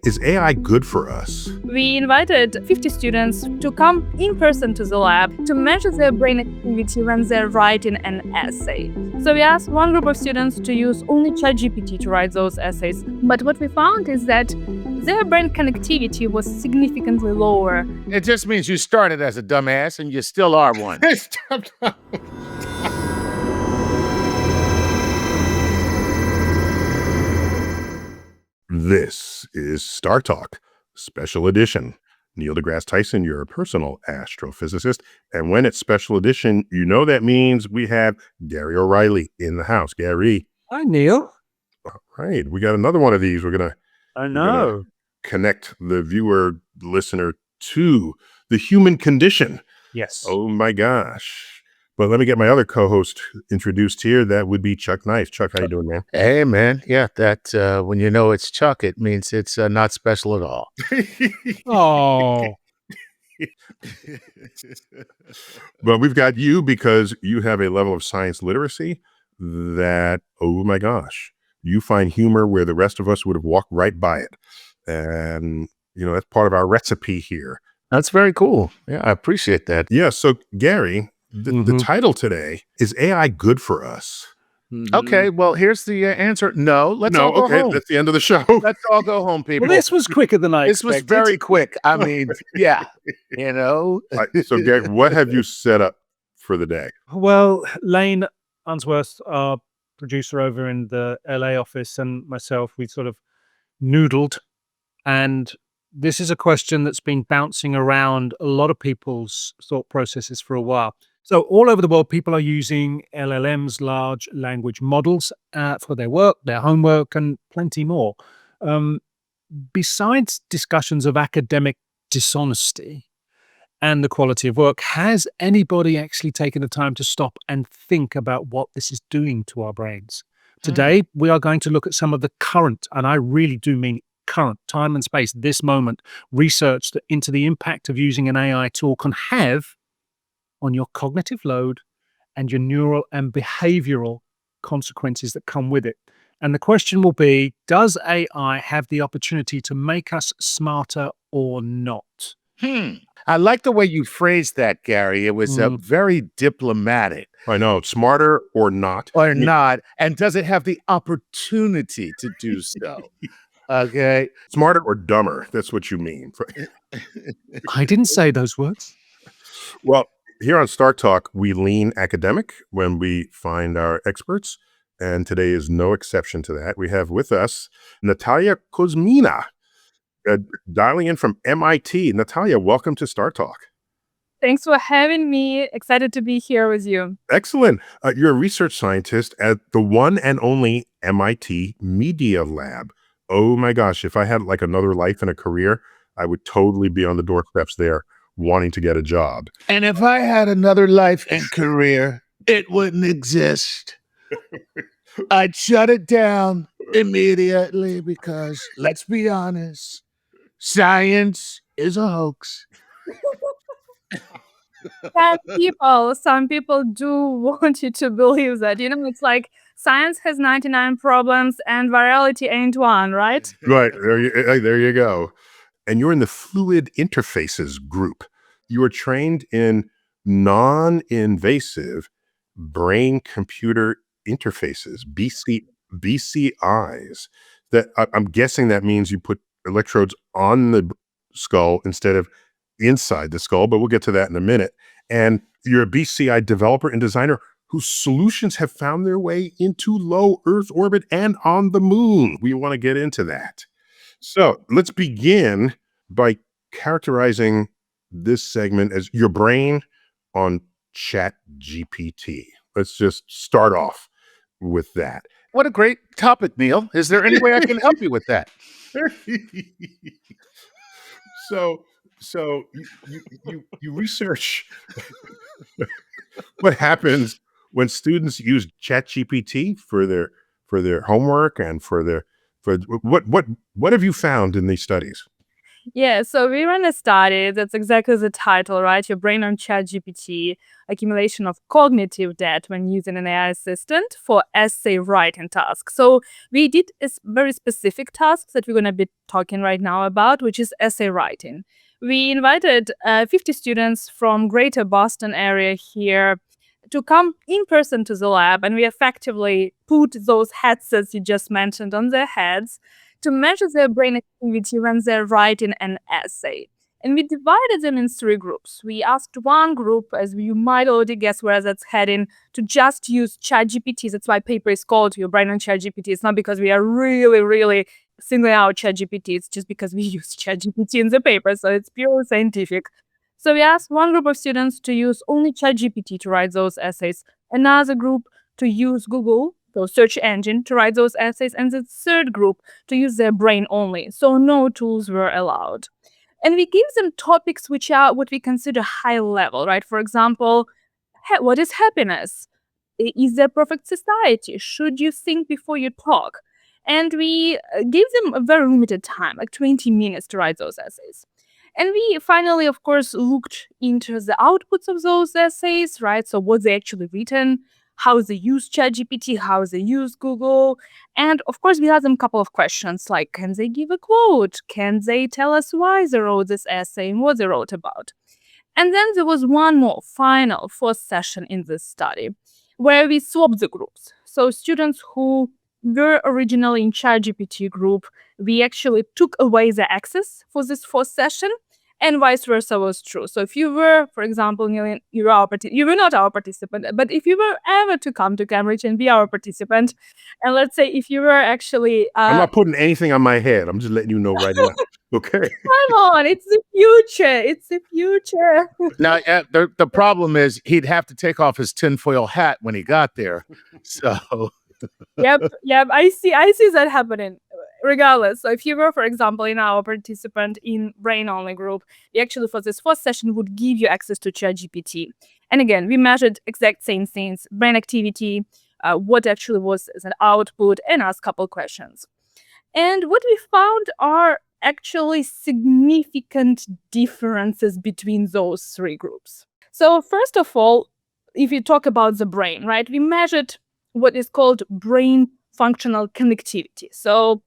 Is AI good for us? We invited 50 students to come in person to the lab to measure their brain activity when they're writing an essay. So we asked one group of students to use only ChatGPT to write those essays. But what we found is that their brain connectivity was significantly lower. It just means you started as a dumbass and you still are one. This is StarTalk, special edition. Neil deGrasse Tyson, your personal astrophysicist. And when it's special edition, you know that means we have Gary O'Reilly in the house. Gary. Hi, Neil. All right. We got another one of these. We're going to connect the viewer, listener to the human condition. Yes. Oh, my gosh. But let me get my other co-host introduced here. That would be Chuck Nice. Chuck, how you doing, man? Hey, man. Yeah, that when you know it's Chuck, it means it's not special at all. Oh. But we've got you because you have a level of science literacy that, oh my gosh, you find humor where the rest of us would have walked right by it. And, that's part of our recipe here. That's very cool. Yeah, I appreciate that. Yeah. So, Gary, the title today is AI good for us? Okay, well, here's the answer. No, let's all go home. That's the end of the show. Let's all go home, people. Well, this was quicker than I expected. This was very quick. I mean, yeah, So, Gary, what have you set up for the day? Well, Lane Unsworth, our producer over in the LA office, and myself, we sort of noodled. And this is a question that's been bouncing around a lot of people's thought processes for a while. So all over the world, people are using LLMs, large language models, for their work, their homework, and plenty more. Besides discussions of academic dishonesty and the quality of work, has anybody actually taken the time to stop and think about what this is doing to our brains? Today, we are going to look at some of the current, and I really do mean current, time and space, this moment, research into the impact of using an AI tool can have on your cognitive load and your neural and behavioral consequences that come with it. And the question will be, does AI have the opportunity to make us smarter or not? I like the way you phrased that, Gary. It was very diplomatic. I know, smarter or not. Or not. And does it have the opportunity to do so? Okay. Smarter or dumber? That's what you mean. I didn't say those words. Well, here on StarTalk, we lean academic when we find our experts, and today is no exception to that. We have with us Nataliya Kosmyna, dialing in from MIT. Nataliya, welcome to StarTalk. Thanks for having me. Excited to be here with you. Excellent. You're a research scientist at the one and only MIT Media Lab. Oh my gosh, if I had like another life and a career, I would totally be on the doorsteps there wanting to get a job. And if I had another life and career, it wouldn't exist. I'd shut it down immediately because, let's be honest, science is a hoax. Some people do want you to believe that. It's like science has 99 problems and virality ain't one, right? Right. There you go. And you're in the fluid interfaces group. You are trained in non-invasive brain-computer interfaces, BCIs. That I'm guessing that means you put electrodes on the skull instead of inside the skull, but we'll get to that in a minute. And you're a BCI developer and designer whose solutions have found their way into low Earth orbit and on the moon. We want to get into that. So let's begin by characterizing this segment as your brain on ChatGPT. Let's just start off with that. What a great topic, Neil. Is there any way I can help you with that? So you research what happens when students use ChatGPT for their homework and for what have you found in these studies? Yeah, so we ran a study. That's exactly the title, right? Your brain on ChatGPT, accumulation of cognitive debt when using an AI assistant for essay writing tasks. So we did a very specific task that we're going to be talking right now about, which is essay writing. We invited 50 students from Greater Boston area here to come in person to the lab, and we effectively put those headsets you just mentioned on their heads to measure their brain activity when they're writing an essay. And we divided them in three groups. We asked one group, as you might already guess where that's heading, to just use ChatGPT. That's why paper is called Your Brain on ChatGPT. It's not because we are really, really singling out ChatGPT. It's just because we use ChatGPT in the paper, so it's purely scientific. So we asked one group of students to use only ChatGPT to write those essays, another group to use Google, the search engine, to write those essays, and the third group to use their brain only. So no tools were allowed. And we give them topics which are what we consider high level, right? For example, what is happiness? Is there a perfect society? Should you think before you talk? And we gave them a very limited time, like 20 minutes to write those essays. And we finally, of course, looked into the outputs of those essays, right? So what they actually written, how they use ChatGPT, how they use Google. And of course, we asked them a couple of questions like, can they give a quote? Can they tell us why they wrote this essay and what they wrote about? And then there was one more final fourth session in this study where we swapped the groups. So students who were originally in ChatGPT group, we actually took away the access for this fourth session, and vice versa was true. So if you were, for example, you were not our participant, but if you were ever to come to Cambridge and be our participant, and let's say if you were actually I'm not putting anything on my head. I'm just letting you know right now. Okay. come on, it's the future. It's the future. Now, the problem is he'd have to take off his tinfoil hat when he got there. So, Yep. I see that happening. Regardless, so if you were, for example, in our participant in brain only group, we actually for this first session would give you access to ChatGPT. And again, we measured exact same things: brain activity, what actually was as an output, and asked a couple questions. And what we found are actually significant differences between those three groups. So first of all, if you talk about the brain, right, we measured what is called brain functional connectivity. So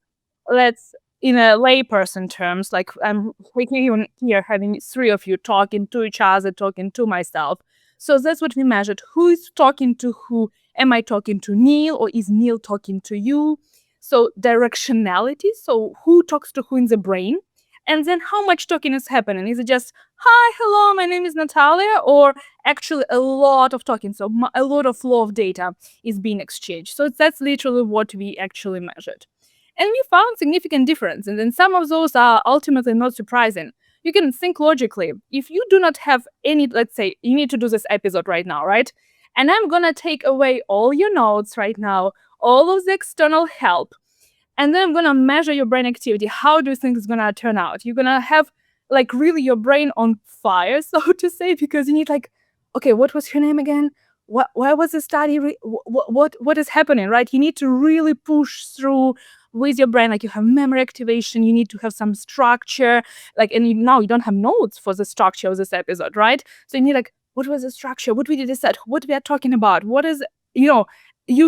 let's, in a layperson terms, like I'm here having three of you talking to each other, talking to myself. So that's what we measured. Who is talking to who? Am I talking to Neil, or is Neil talking to you? So directionality, so who talks to who in the brain? And then how much talking is happening? Is it just, hi, hello, my name is Nataliya, or actually a lot of talking? So a lot of flow of data is being exchanged. So that's literally what we actually measured. And we found significant difference. And then some of those are ultimately not surprising. You can think logically. If you do not have any, let's say, you need to do this episode right now, right? And I'm going to take away all your notes right now, all of the external help, and then I'm going to measure your brain activity. How do you think it's going to turn out? You're going to have like really your brain on fire, so to say, because you need like, okay, what was your name again? Where was the study? What is happening, right? You need to really push through with your brain. Like you have memory activation, you need to have some structure, like, and now you don't have notes for the structure of this episode, right? So you need like, what was the structure? What we did decide? What we are talking about? What is, you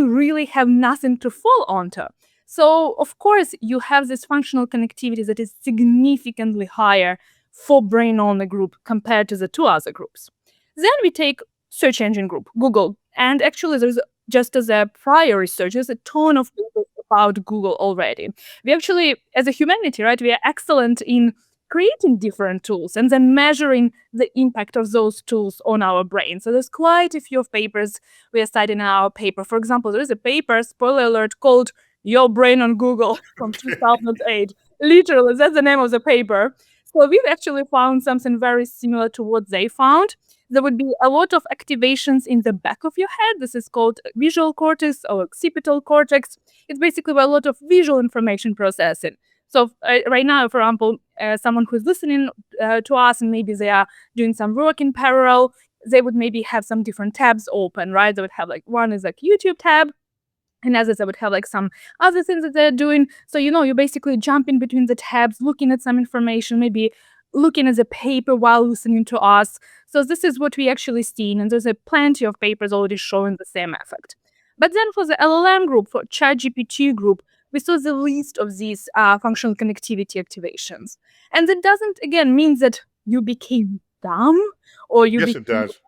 really have nothing to fall onto. So, of course, you have this functional connectivity that is significantly higher for brain-only group compared to the two other groups. Then we take search engine group, Google. And actually, there's just as a prior research, there's a ton of papers about Google already. We actually, as a humanity, right, we are excellent in creating different tools and then measuring the impact of those tools on our brain. So there's quite a few of papers we are citing in our paper. For example, there is a paper, spoiler alert, called Your Brain on Google from 2008. Literally, that's the name of the paper. So we've actually found something very similar to what they found. There would be a lot of activations in the back of your head. This is called visual cortex or occipital cortex. It's basically a lot of visual information processing. So right now, for example, someone who's listening to us and maybe they are doing some work in parallel, they would maybe have some different tabs open, right? They would have like one is like YouTube tab, And others that would have like some other things that they're doing. So, you're basically jumping between the tabs, looking at some information, maybe looking at the paper while listening to us. So this is what we actually seen. And there's plenty of papers already showing the same effect. But then for the LLM group, for ChatGPT group, we saw the least of these functional connectivity activations. And that doesn't, again, mean that you became dumb or you Yes, it does.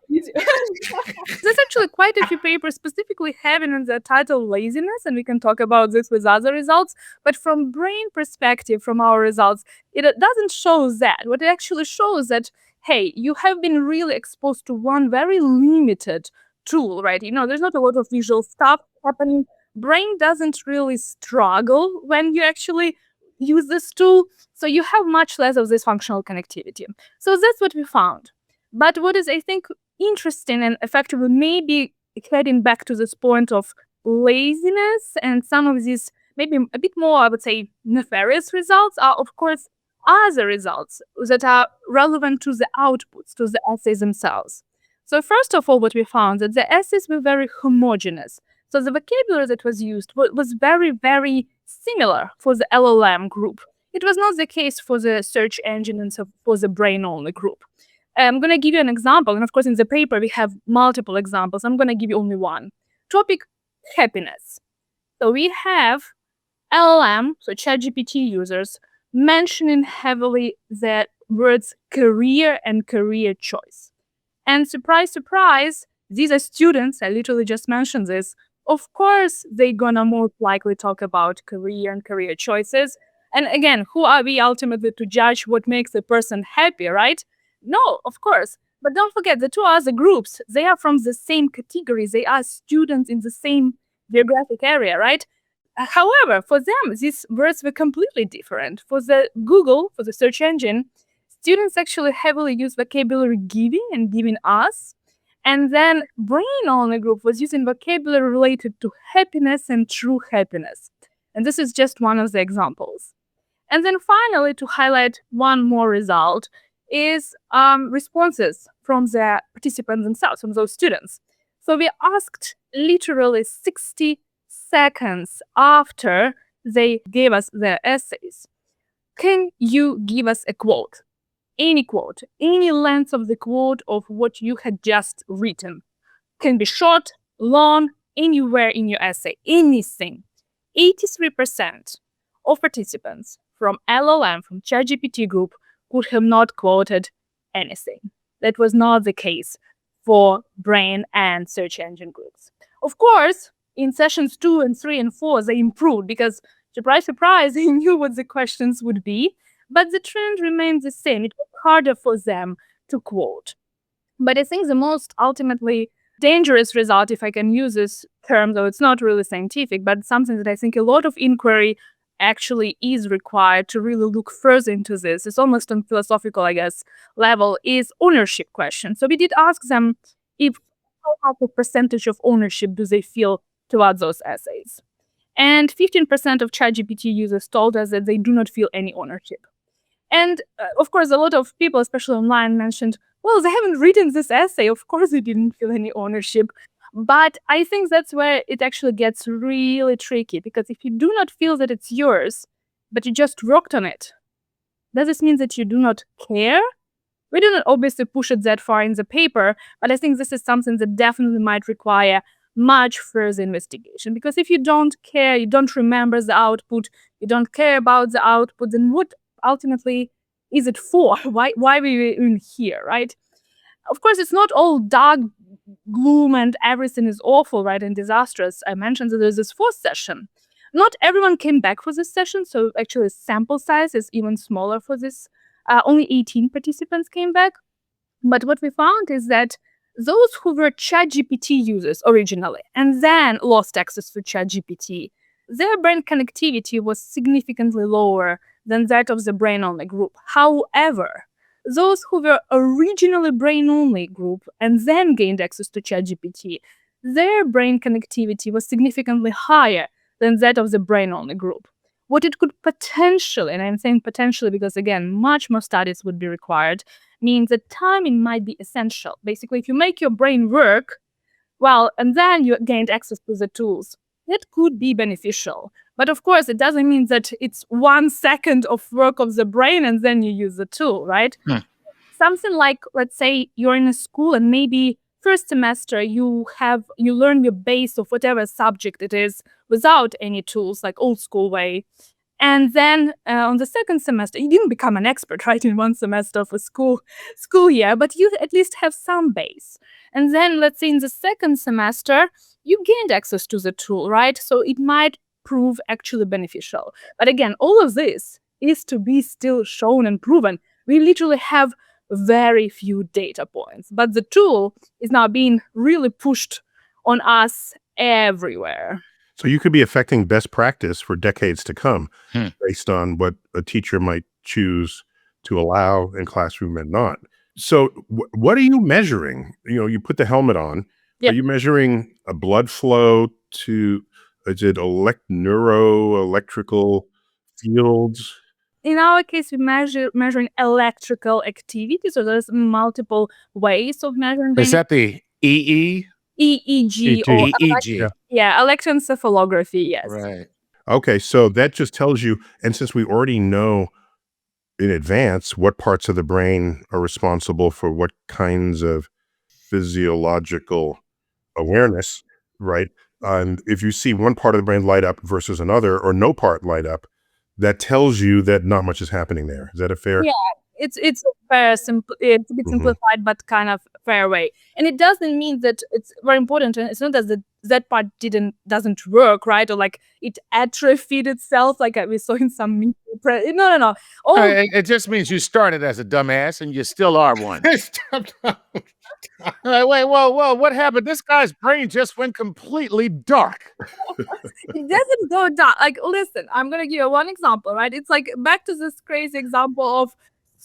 There's actually quite a few papers specifically having in the title laziness, and we can talk about this with other results. But from brain perspective, from our results, it doesn't show that. What it actually shows that, hey, you have been really exposed to one very limited tool, right? There's not a lot of visual stuff happening. Brain doesn't really struggle when you actually use this tool. So you have much less of this functional connectivity. So that's what we found. But what is, I think, interesting and effectively maybe heading back to this point of laziness and some of these maybe a bit more, I would say, nefarious results are, of course, other results that are relevant to the outputs, to the essays themselves. So first of all, what we found that the essays were very homogeneous. So the vocabulary that was used was very, very similar for the LLM group. It was not the case for the search engine and so for the brain-only group. I'm going to give you an example. And of course, in the paper, we have multiple examples. I'm going to give you only one. Topic, happiness. So we have LLM, so ChatGPT users, mentioning heavily the words career and career choice. And surprise, surprise, these are students. I literally just mentioned this. Of course, they're going to most likely talk about career and career choices. And again, who are we ultimately to judge what makes a person happy, right? No, of course. But don't forget, the two other groups, they are from the same category. They are students in the same geographic area, right? However, for them, these words were completely different. For the Google, for the search engine, students actually heavily use vocabulary giving and giving us. And then brain-only group was using vocabulary related to happiness and true happiness. And this is just one of the examples. And then finally, to highlight one more result, is responses from the participants themselves, from those students. So we asked literally 60 seconds after they gave us their essays, can you give us a quote, any length of the quote of what you had just written? Can be short, long, anywhere in your essay, anything. 83% of participants from LLM, from ChatGPT group, could have not quoted anything. That was not the case for brain and search engine groups. Of course, in sessions 2 and 3 and 4, they improved because, surprise, surprise, they knew what the questions would be, but the trend remained the same. It was harder for them to quote. But I think the most ultimately dangerous result, if I can use this term, though it's not really scientific, but something that I think a lot of inquiry actually is required to really look further into this, it's almost on philosophical, I guess, level, is ownership question. So we did ask them if how much percentage of ownership do they feel towards those essays. And 15% of ChatGPT users told us that they do not feel any ownership. And of course, a lot of people, especially online, mentioned, well, they haven't written this essay. Of course, they didn't feel any ownership. But I think that's where it actually gets really tricky, because if you do not feel that it's yours, but you just worked on it, does this mean that you do not care? We do not obviously push it that far in the paper, but I think this is something that definitely might require much further investigation. Because if you don't care, you don't remember the output, you don't care about the output, then what ultimately is it for? Why are we even here, right? Of course, it's not all dark gloom and everything is awful, right, and disastrous. I mentioned that there's this 4th session. Not everyone came back for this session, so actually sample size is even smaller for this. Only 18 participants came back. But what we found is that those who were ChatGPT users originally and then lost access to ChatGPT, their brain connectivity was significantly lower than that of the brain-only group. However, those who were originally brain-only group and then gained access to ChatGPT, their brain connectivity was significantly higher than that of the brain-only group. What it could potentially, and I'm saying potentially because, again, much more studies would be required, means that timing might be essential. Basically, if you make your brain work, well, and then you gained access to the tools, that could be beneficial. But of course, it doesn't mean that it's 1 second of work of the brain and then you use the tool, right? Something like, let's say you're in a school and maybe first semester you learn your base of whatever subject it is without any tools, like old school way. And then on the second semester, you didn't become an expert, right, in 1 semester of a school year, but you at least have some base. And then let's say in the second semester, you gained access to the tool, right? So it might prove actually beneficial. But again, all of this is to be still shown and proven. We literally have very few data points, but the tool is now being really pushed on us everywhere. So you could be affecting best practice for decades to come based on what a teacher might choose to allow in classroom and not. So what are you measuring? You know, you put the helmet on. Yeah. Are you measuring a blood flow to, is it electrical fields? In our case, we measuring electrical activity. So there's multiple ways of measuring Is that the EE? EEG or EEG. electroencephalography, yes. Right. Okay, so that just tells you, and since we already know in advance what parts of the brain are responsible for what kinds of physiological awareness, right? If you see one part of the brain light up versus another, or no part light up, that tells you that not much is happening there. Is that a fair? Yeah, it's a it's a bit simplified, but kind of fair way. And it doesn't mean that it's very important. And it's not that that part doesn't work, right? Or like it atrophied itself, like we saw in some media. No. It just means you started as a dumbass and you still are one. Wait, whoa, what happened? This guy's brain just went completely dark. It doesn't go down. Like, listen, I'm gonna give you one example, right? It's like back to this crazy example of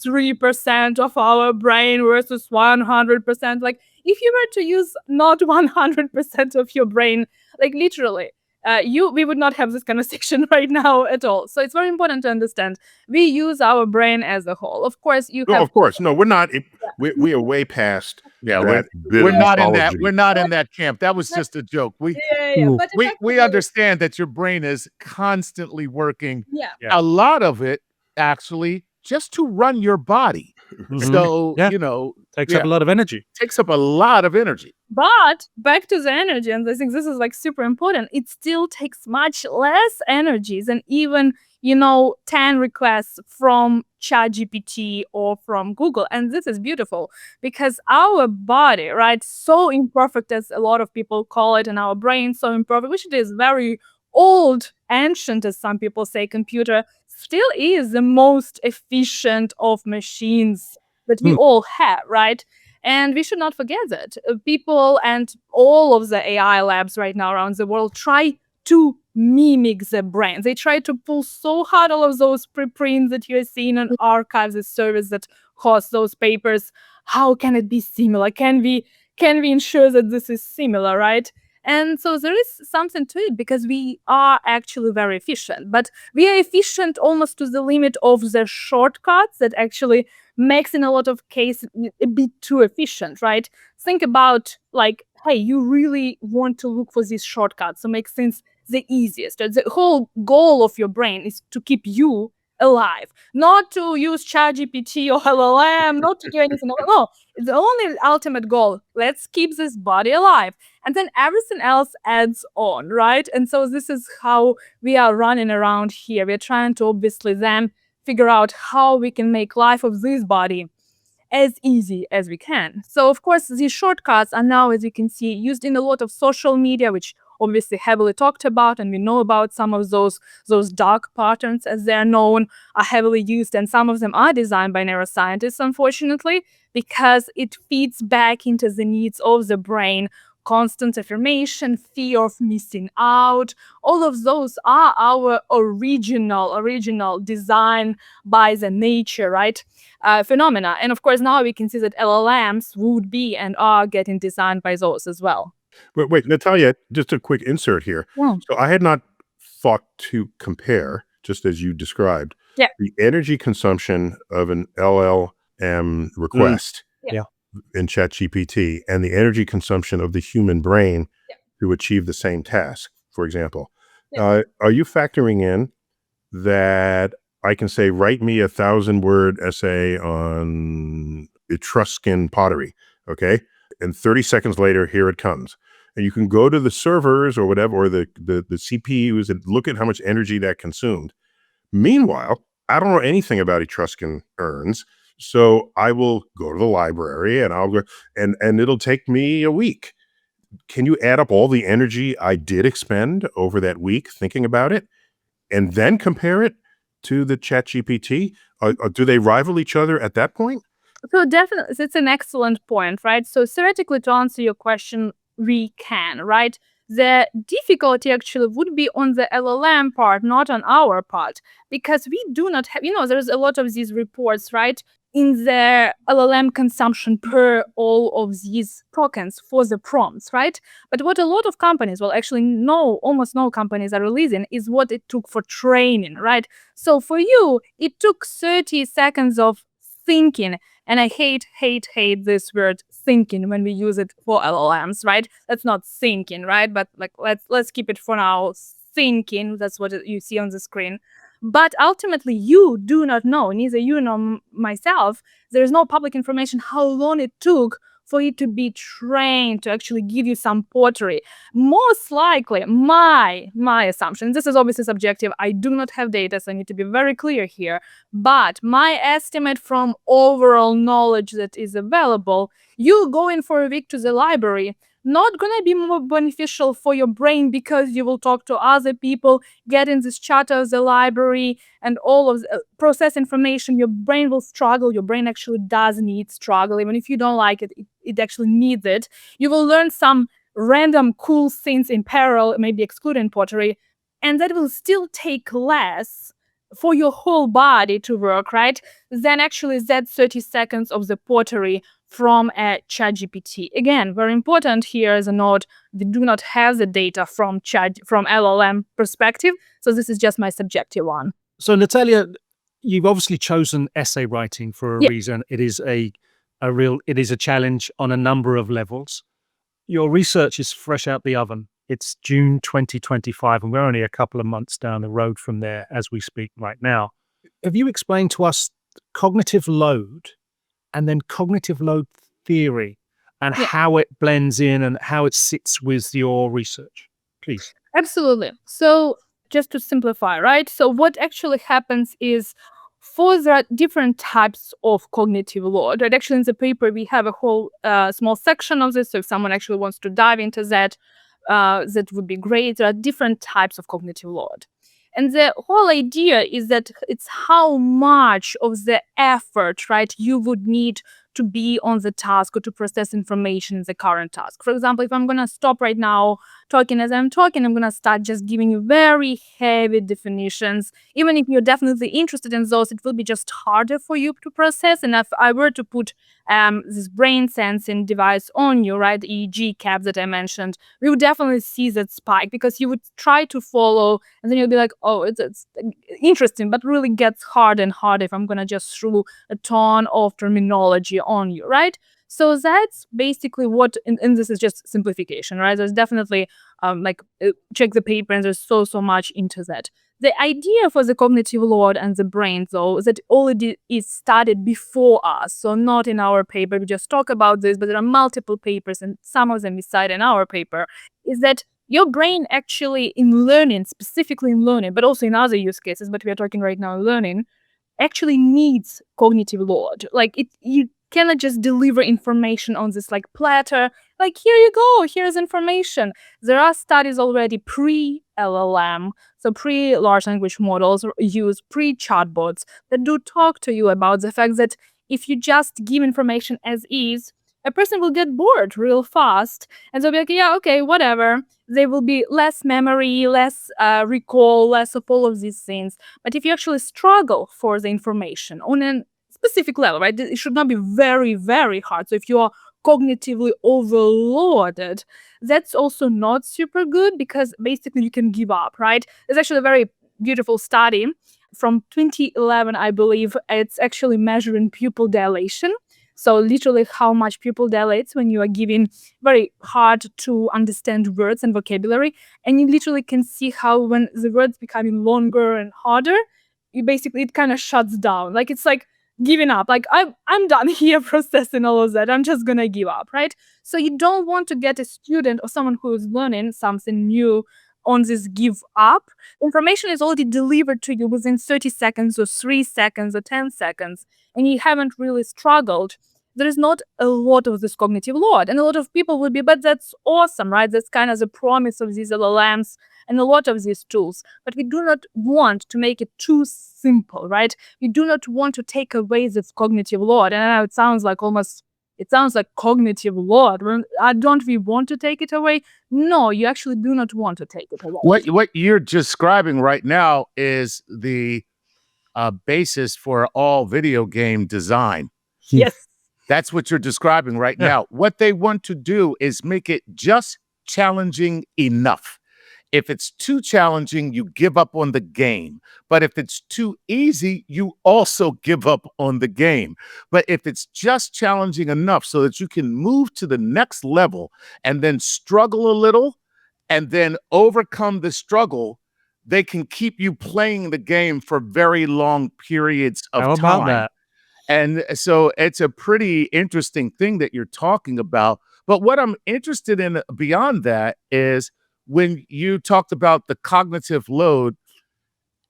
3% of our brain versus 100%. Like, if you were to use not 100% of your brain, like literally, we would not have this conversation right now at all. So it's very important to understand we use our brain as a whole. Of course, Of course. No, we're not. We are way past. Yeah, that bit we're of not in that. mythology. We're not in that camp. That was just a joke. But We effectively, understand that your brain is constantly working. yeah. A lot of it actually just to run your body. So, Yeah. you know, Takes up a lot of energy. takes up a lot of energy. But back to the energy, and I think this is like super important. It still takes much less energy than even 10 requests from ChatGPT or from Google. And this is beautiful because our body, right, so imperfect as a lot of people call it, and our brain so imperfect, which it is very old, ancient, as some people say, computer, still is the most efficient of machines that we all have, right? And we should not forget that people and all of the AI labs right now around the world try to mimic the brain. They try to pull so hard all of those preprints that you're seeing on archives, the service that hosts those papers. How can it be similar? Can we ensure that this is similar, right? And so there is something to it because we are actually very efficient, but we are efficient almost to the limit of the shortcuts that actually makes in a lot of cases a bit too efficient, right? Think about like, hey, you really want to look for these shortcuts. So makes sense the easiest. The whole goal of your brain is to keep you alive, not to use ChatGPT or LLM, not to do anything. No, it's the only ultimate goal. Let's keep this body alive. And then everything else adds on, right? And so this is how we are running around here. We're trying to obviously then figure out how we can make life of this body as easy as we can. So of course, these shortcuts are now, as you can see, used in a lot of social media, which obviously heavily talked about, and we know about some of those dark patterns, as they're known, are heavily used, and some of them are designed by neuroscientists, unfortunately, because it feeds back into the needs of the brain. Constant affirmation, fear of missing out, all of those are our original design by the nature, right? Phenomena. And of course, now we can see that LLMs would be and are getting designed by those as well. Wait, Nataliya, just a quick insert here. Yeah. So I had not thought to compare, just as you described, the energy consumption of an LLM request in ChatGPT and the energy consumption of the human brain to achieve the same task. for example, Yeah. are you factoring in that I can say, write me a 1,000-word essay on Etruscan pottery, okay? And 30 seconds later, here it comes. And you can go to the servers or whatever, or the CPUs, and look at how much energy that consumed. Meanwhile, I don't know anything about Etruscan urns, so I will go to the library and I'll go, and it'll take me a week. Can you add up all the energy I did expend over that week thinking about it, and then compare it to the ChatGPT? Do they rival each other at that point? So definitely, it's an excellent point, right? So theoretically, to answer your question, we can, right? The difficulty actually would be on the LLM part, not on our part, because we do not have, there's a lot of these reports, right? In the LLM consumption per all of these tokens for the prompts, right? But what a lot of companies, well, actually, almost no companies are releasing is what it took for training, right? So for you, it took 30 seconds of thinking. And I hate this word thinking when we use it for LLMs, right? That's not thinking, right? But like let's keep it for now. Thinking, that's what you see on the screen. But ultimately, you do not know, neither you nor myself. There is no public information how long it took for it to be trained to actually give you some pottery. Most likely, my assumption, this is obviously subjective, I do not have data, so I need to be very clear here, but my estimate from overall knowledge that is available, you going for a week to the library, not gonna be more beneficial for your brain because you will talk to other people, get in this chat of the library, and all of the, process information. Your brain will struggle. Your brain actually does need struggle. Even if you don't like it, it actually needs it. You will learn some random cool things in parallel, maybe excluding pottery, and that will still take less for your whole body to work, right? Than actually that 30 seconds of the pottery from a ChatGPT. Again, very important here as a note, we do not have the data from LLM perspective, so this is just my subjective one. So Nataliya, you've obviously chosen essay writing for a Yeah. reason. It is it is a challenge on a number of levels. Your research is fresh out the oven. It's June 2025, and we're only a couple of months down the road from there as we speak right now. Have you explained to us cognitive load and then cognitive load theory and Yeah. how it blends in and how it sits with your research, please? Absolutely. So just to simplify, right? So what actually happens is for the different types of cognitive load, right? Actually, in the paper, we have a whole small section of this. So if someone actually wants to dive into that, that would be great. There are different types of cognitive load. And the whole idea is that it's how much of the effort, right, you would need to be on the task or to process information in the current task. For example, if I'm going to stop right now talking as I'm talking, I'm going to start just giving you very heavy definitions. Even if you're definitely interested in those, it will be just harder for you to process. And if I were to put this brain sensing device on you, right, the EEG cap that I mentioned, we would definitely see that spike because you would try to follow and then you'll be like, oh, it's interesting, but really gets harder and harder if I'm going to just throw a ton of terminology on you, right? So that's basically what, and this is just simplification, right? There's definitely check the paper and there's so much into that. The idea for the cognitive load and the brain, though, is that already is studied before us. So not in our paper, we just talk about this, but there are multiple papers and some of them we cite in our paper, is that your brain actually in learning, specifically in learning, but also in other use cases, but we are talking right now learning, actually needs cognitive load. Like you cannot just deliver information on this like platter, like here you go, here's information. There are studies already pre-LLM, so pre-large language models use pre-chatbots that do talk to you about the fact that if you just give information as is, a person will get bored real fast and they'll be like, yeah, okay, whatever. There will be less memory, less recall, less of all of these things. But if you actually struggle for the information on a specific level, right, it should not be very, very hard. So if you are cognitively overloaded, that's also not super good because basically you can give up, right? There's actually a very beautiful study from 2011, I believe. It's actually measuring pupil dilation. So literally how much pupil dilates when you are giving very hard to understand words and vocabulary. And you literally can see how when the words becoming longer and harder, it kind of shuts down. Like it's like giving up. Like I'm done here processing all of that. I'm just gonna give up, right? So you don't want to get a student or someone who is learning something new on this give up. Information is already delivered to you within 30 seconds or 3 seconds or 10 seconds, and you haven't really struggled. There is not a lot of this cognitive load. And a lot of people would be, but that's awesome, right? That's kind of the promise of these LLMs and a lot of these tools. But we do not want to make it too simple, right? We do not want to take away this cognitive load. And I know it sounds like cognitive load. Don't we want to take it away? No, you actually do not want to take it away. What you're describing right now is the basis for all video game design. Yes. That's what you're describing right now. What they want to do is make it just challenging enough. If it's too challenging, you give up on the game. But if it's too easy, you also give up on the game. But if it's just challenging enough so that you can move to the next level and then struggle a little and then overcome the struggle, they can keep you playing the game for very long periods of How time. about that? And so it's a pretty interesting thing that you're talking about. But what I'm interested in beyond that is when you talked about the cognitive load,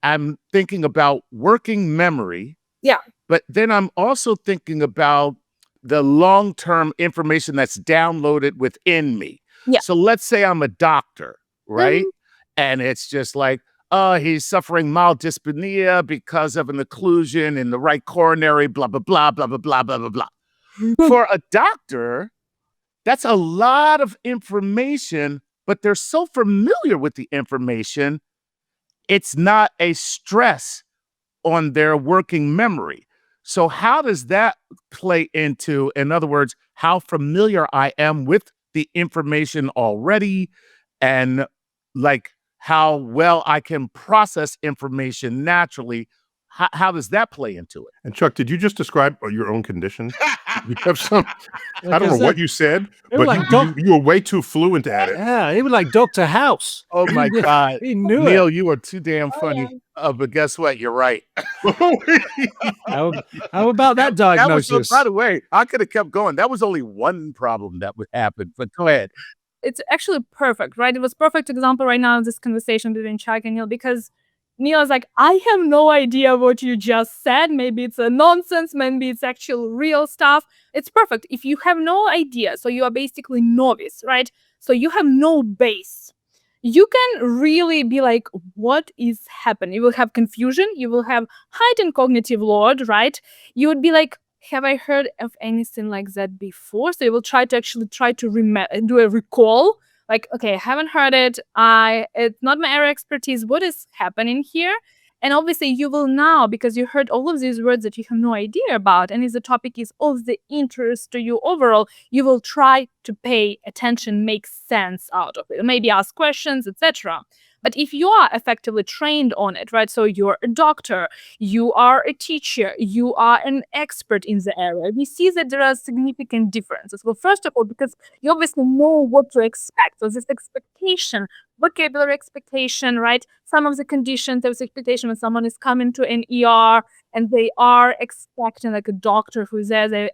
I'm thinking about working memory. Yeah. But then I'm also thinking about the long-term information that's downloaded within me. Yeah. So let's say I'm a doctor, right? And it's just like, he's suffering mild dyspnea because of an occlusion in the right coronary, blah, blah, blah, blah, blah, blah, blah, blah, blah. For a doctor, that's a lot of information, but they're so familiar with the information, it's not a stress on their working memory. So how does that play into, in other words, how familiar I am with the information already, and like how well I can process information naturally? How does that play into it? And Chuck, did you just describe your own condition? You have some, I don't know what you said, but like you were way too fluent at it. Yeah, he was like Dr. House. Oh my God. He knew Neil, it. you are too damn funny. But guess what? You're right. How about that diagnosis? By the way, I could have kept going. That was only one problem that would happen, but go ahead. It's actually perfect, right? It was perfect example right now of this conversation between Chuck and Neil, because Neil is like, I have no idea what you just said. Maybe it's a nonsense. Maybe it's actual real stuff. It's perfect. If you have no idea, so you are basically novice, right? So you have no base. You can really be like, what is happening? You will have confusion. You will have heightened cognitive load, right? You would be like, have I heard of anything like that before? So you will try to do a recall. Like, okay, I haven't heard it. It's not my area of expertise. What is happening here? And obviously you will now, because you heard all of these words that you have no idea about, and if the topic is of the interest to you overall, you will try to pay attention, make sense out of it, maybe ask questions, etc. But if you are effectively trained on it, right? So you're a doctor, you are a teacher, you are an expert in the area. We see that there are significant differences. Well, first of all, because you obviously know what to expect. So this expectation, vocabulary expectation, right? Some of the conditions, there's expectation when someone is coming to an ER and they are expecting like a doctor who's there,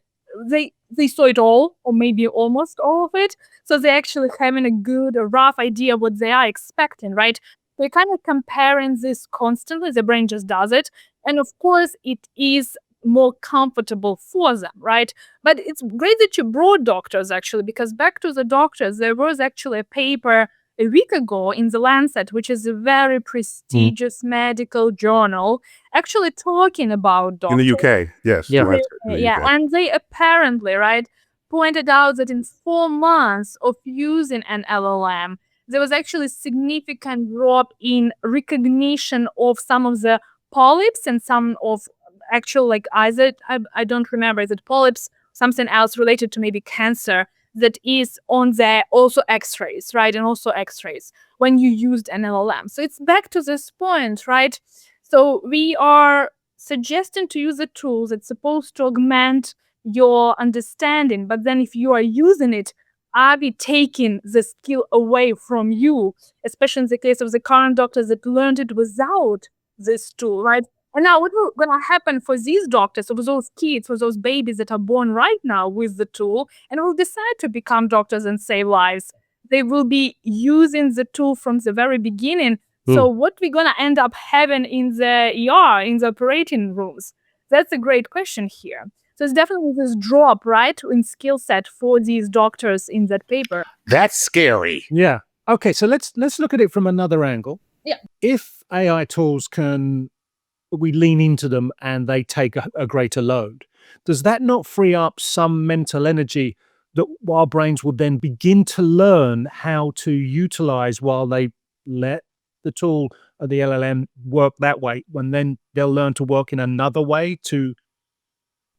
they saw it all, or maybe almost all of it. So they're actually having a good, a rough idea of what they are expecting, right? They're kind of comparing this constantly. The brain just does it. And of course, it is more comfortable for them, right? But it's great that you brought doctors, actually, because back to the doctors, there was actually a paper a week ago in The Lancet, which is a very prestigious medical journal, actually talking about doctors. In the UK, yes. Yeah. Yeah, and they apparently, right, pointed out that in 4 months of using an LLM, there was actually significant drop in recognition of some of the polyps and some of actual, like, either, I don't remember, is it polyps, something else related to maybe cancer, that is on the also x-rays, right? And also x-rays when you used an LLM. So it's back to this point, right? So we are suggesting to use a tool that's supposed to augment your understanding. But then if you are using it, are we taking the skill away from you? Especially in the case of the current doctors that learned it without this tool, right? And now what will gonna happen for these doctors, for those kids, for those babies that are born right now with the tool and will decide to become doctors and save lives? They will be using the tool from the very beginning. So what we're gonna end up having in the ER, in the operating rooms? That's a great question here. So it's definitely this drop, right, in skill set for these doctors in that paper. That's scary. Yeah. Okay, so let's look at it from another angle. Yeah. If AI tools we lean into them and they take a greater load, does that not free up some mental energy that our brains will then begin to learn how to utilize while they let the tool or the LLM work that way, when then they'll learn to work in another way to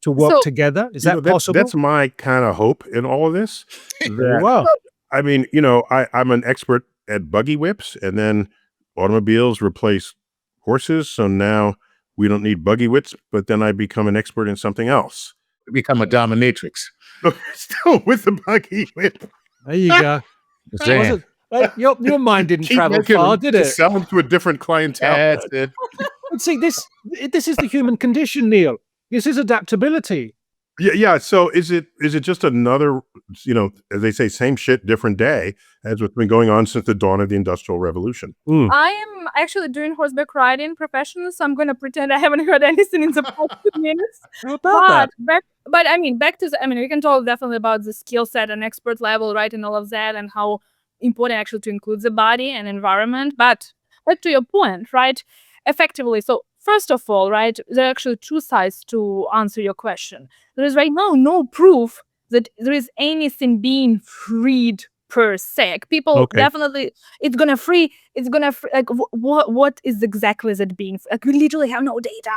work So- together? Is You that know, possible? That's my kind of hope in all of this. Very that- well. I mean, I'm an expert at buggy whips, and then automobiles replace horses. So now we don't need buggy whips, but then I become an expert in something else. Become a dominatrix. Still with the buggy whip. There you go. Damn. Your mind didn't Keep travel making far, them did to it? sell them to a different clientele. That's it. But see, this is the human condition, Neil. This is adaptability. Yeah. So is it just another, as they say, same shit, different day, as what's been going on since the dawn of the Industrial Revolution? I am actually doing horseback riding professionally, so I'm going to pretend I haven't heard anything in the past 2 minutes. How about that? But I mean, we can talk definitely about the skill set and expert level, right, and all of that, and how important actually to include the body and environment. But back to your point, right, effectively. So first of all, right, there are actually two sides to answer your question. There is right now no proof that there is anything being freed per se. Like, people Okay. definitely, it's gonna free, like, what is exactly that being, like, we literally have no data.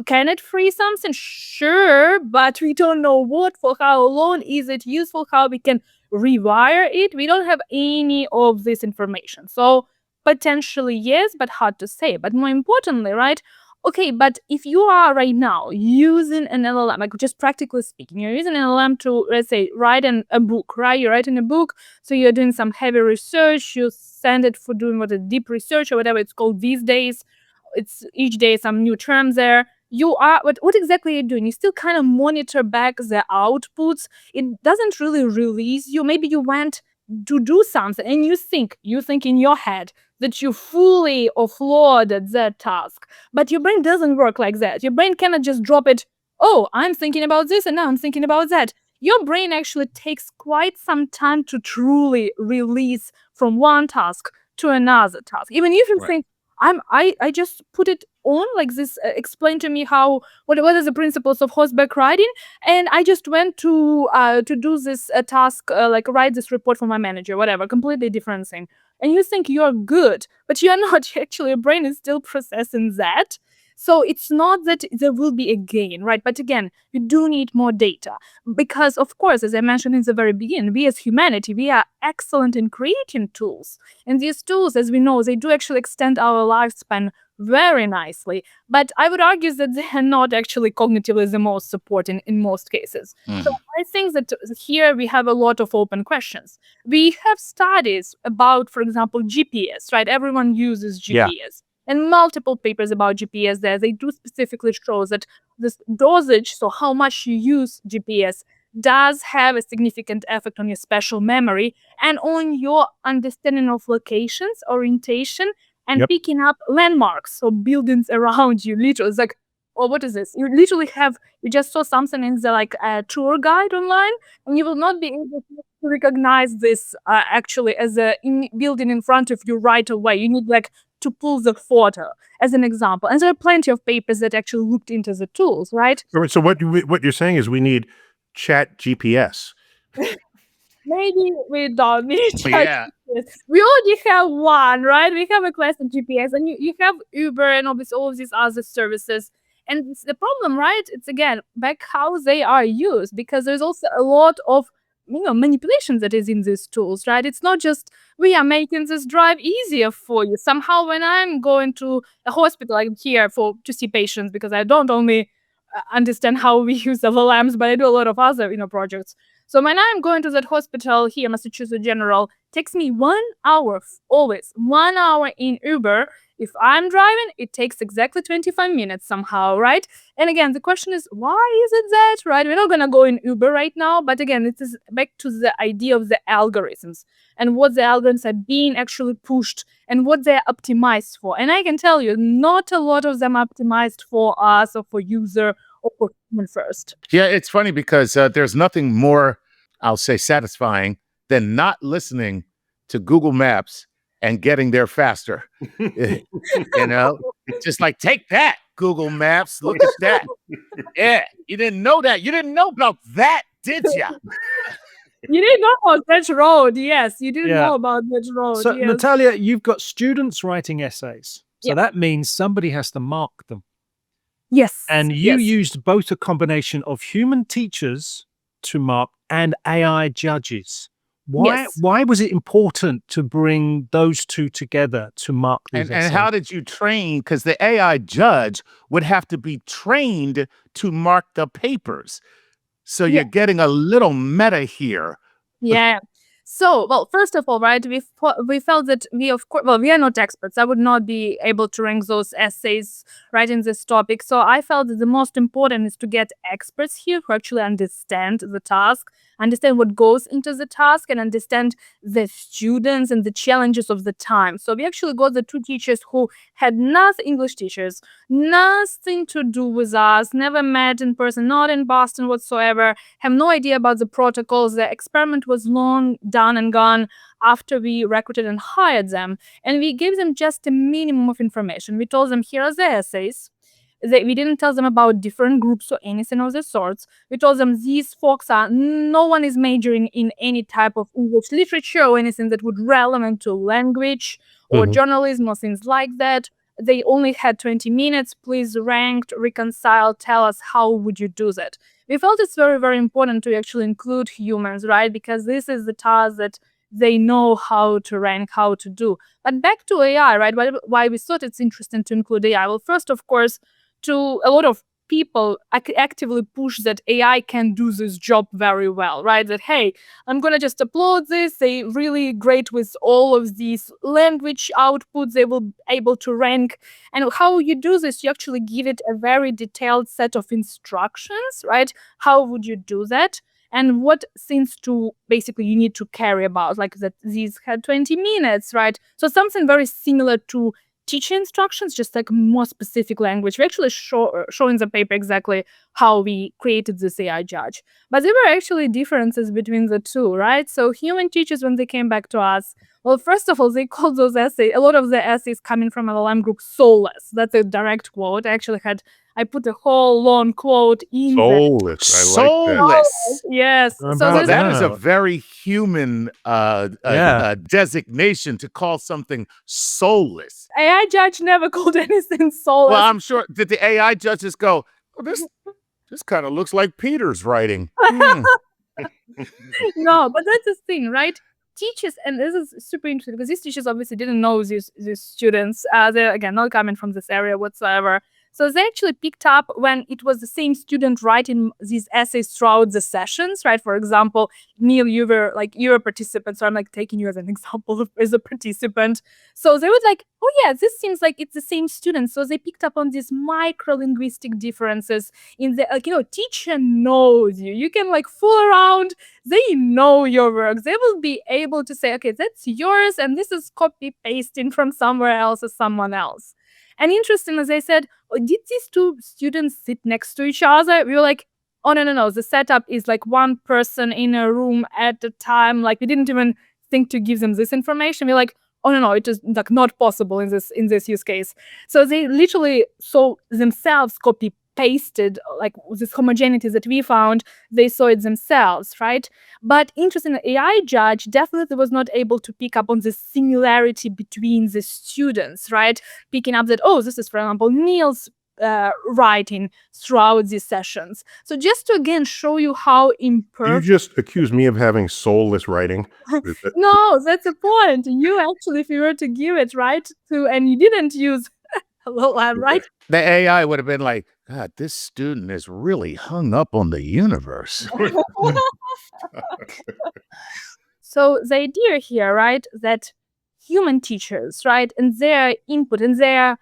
Can it free something? Sure, but we don't know what, for how long is it useful, how we can rewire it. We don't have any of this information. So potentially yes, but hard to say. But more importantly, right, okay, but if you are right now using an LLM, like, just practically speaking, you're using an LLM to, let's say, write a book, right? You're writing a book, so you're doing some heavy research, you send it for doing a deep research or whatever it's called these days. It's each day some new terms there. You are, what exactly are you doing? You still kind of monitor back the outputs. It doesn't really release you. Maybe you went to do something and you think in your head that you fully offloaded that task. But your brain doesn't work like that. Your brain cannot just drop it. Oh, I'm thinking about this and now I'm thinking about that. Your brain actually takes quite some time to truly release from one task to another task. Even if you Right. think, I just put it on like this, explain to me what are the principles of horseback riding, and I just went to do this task, like write this report for my manager, whatever, completely different thing. And you think you're good, but you're not. Actually, your brain is still processing that. So it's not that there will be a gain, right? But again, you do need more data because, of course, as I mentioned in the very beginning, we as humanity, we are excellent in creating tools. And these tools, as we know, they do actually extend our lifespan very nicely. But I would argue that they are not actually cognitively the most supporting in most cases. So I think that here we have a lot of open questions. We have studies about, for example, GPS, right? Everyone uses GPS. Yeah. And multiple papers about GPS there. They do specifically show that this dosage, so how much you use GPS, does have a significant effect on your spatial memory and on your understanding of locations, orientation, and Yep. picking up landmarks, so buildings around you. Literally, it's like, oh, what is this? You literally you just saw something in the tour guide online, and you will not be able to recognize this actually as a building in front of you right away. You need to pull the photo as an example. And there are plenty of papers that actually looked into the tools, right? So what you're saying is we need Chat GPS. Maybe we don't need Yeah. GPS. We already have one, right? We have a classic GPS, and you have Uber and obviously all of these other services. And it's the problem, right? It's again back how they are used, because there's also a lot of manipulation that is in these tools, right? It's not just we are making this drive easier for you. Somehow when I'm going to a hospital, I'm here to see patients because I don't only understand how we use LLMs, but I do a lot of other, projects. So when I'm going to that hospital here, Massachusetts General, takes me 1 hour, always 1 hour in Uber. If I'm driving, it takes exactly 25 minutes somehow, right? And again, the question is, why is it that, right? We're not going to go in Uber right now, but again, it is back to the idea of the algorithms and what the algorithms are being actually pushed and what they're optimized for. And I can tell you, not a lot of them are optimized for us or for user or for human first. Yeah, it's funny because there's nothing more, I'll say, satisfying than not listening to Google Maps and getting there faster. Just like, take that, Google Maps. Look at that. Yeah, you didn't know that. You didn't know about that, did you? You didn't know about that road. Yes, you didn't know about that road. So, yes. Nataliya, you've got students writing essays. So Yep. that means somebody has to mark them. Yes. And you yes. used both a combination of human teachers to mark and AI judges. Yes. Why was it important to bring those two together to mark these And how essays? did you train? Because the AI judge would have to be trained to mark the papers. So Yeah. you're getting a little meta here. Yeah. So, well, first of all, right, we felt that we are not experts. I would not be able to rank those essays right in this topic. So I felt that the most important is to get experts here who actually understand the task, understand what goes into the task, and understand the students and the challenges of the time. So we actually got the two teachers who had English teachers, nothing to do with us, never met in person, not in Boston whatsoever, have no idea about the protocols. The experiment was long done and gone after we recruited and hired them. And we gave them just a minimum of information. We told them, here are the essays. We didn't tell them about different groups or anything of the sorts. We told them these folks no one is majoring in any type of English literature or anything that would relevant to language or Mhm. journalism or things like that. They only had 20 minutes. Please rank, reconcile, tell us how would you do that. We felt it's very, very important to actually include humans, right? Because this is the task that they know how to rank, how to do. But back to AI, right? Why we thought it's interesting to include AI? Well, first, of course, to a lot of people actively push that AI can do this job very well, right? That, hey, I'm going to just upload this. They're really great with all of these language outputs. They will be able to rank. And how you do this, you actually give it a very detailed set of instructions, right? How would you do that? And what things to basically you need to carry about, like that these had 20 minutes, right? So something very similar to teaching instructions, just like more specific language. We actually show in the paper exactly how we created this AI judge. But there were actually differences between the two, right? So human teachers, when they came back to us, well, first of all, they called those essays, a lot of the essays coming from LLM group, soulless. That's a direct quote. I put a whole long quote in there. Soulless. I like that. Soulless. Yes. How So about Well, this that is a that? very human designation to call something soulless. AI judge never called anything soulless. Well, I'm sure that the AI judges go, well, this kind of looks like Peter's writing. Hmm. No, but that's the thing, right? Teachers, and this is super interesting because these teachers obviously didn't know these students. They're again not coming from this area whatsoever. So they actually picked up when it was the same student writing these essays throughout the sessions, right? For example, Neil, you're a participant, so I'm like taking you as an example as a participant. So they would like, oh yeah, this seems like it's the same student. So they picked up on these micro-linguistic differences in the teacher knows you. You can like fool around. They know your work. They will be able to say, okay, that's yours, and this is copy pasting from somewhere else or someone else. And interesting, as I said, did these two students sit next to each other? We were like, oh no. The setup is like one person in a room at a time. Like we didn't even think to give them this information. We're like, oh no, it is like not possible in this use case. So they literally saw themselves copy pasted, like this homogeneity that we found, they saw it themselves, right? But interesting, AI judge definitely was not able to pick up on the similarity between the students, right? Picking up that, oh, this is, for example, Neil's writing throughout these sessions. So just to again show you how You imperfect. just accuse me of having soulless writing. Is that- No, that's the point. You actually, if you were to give it, right, and you didn't use LLM, right? The AI would have been like, God, this student is really hung up on the universe. So the idea here, right, that human teachers, right, and their input and their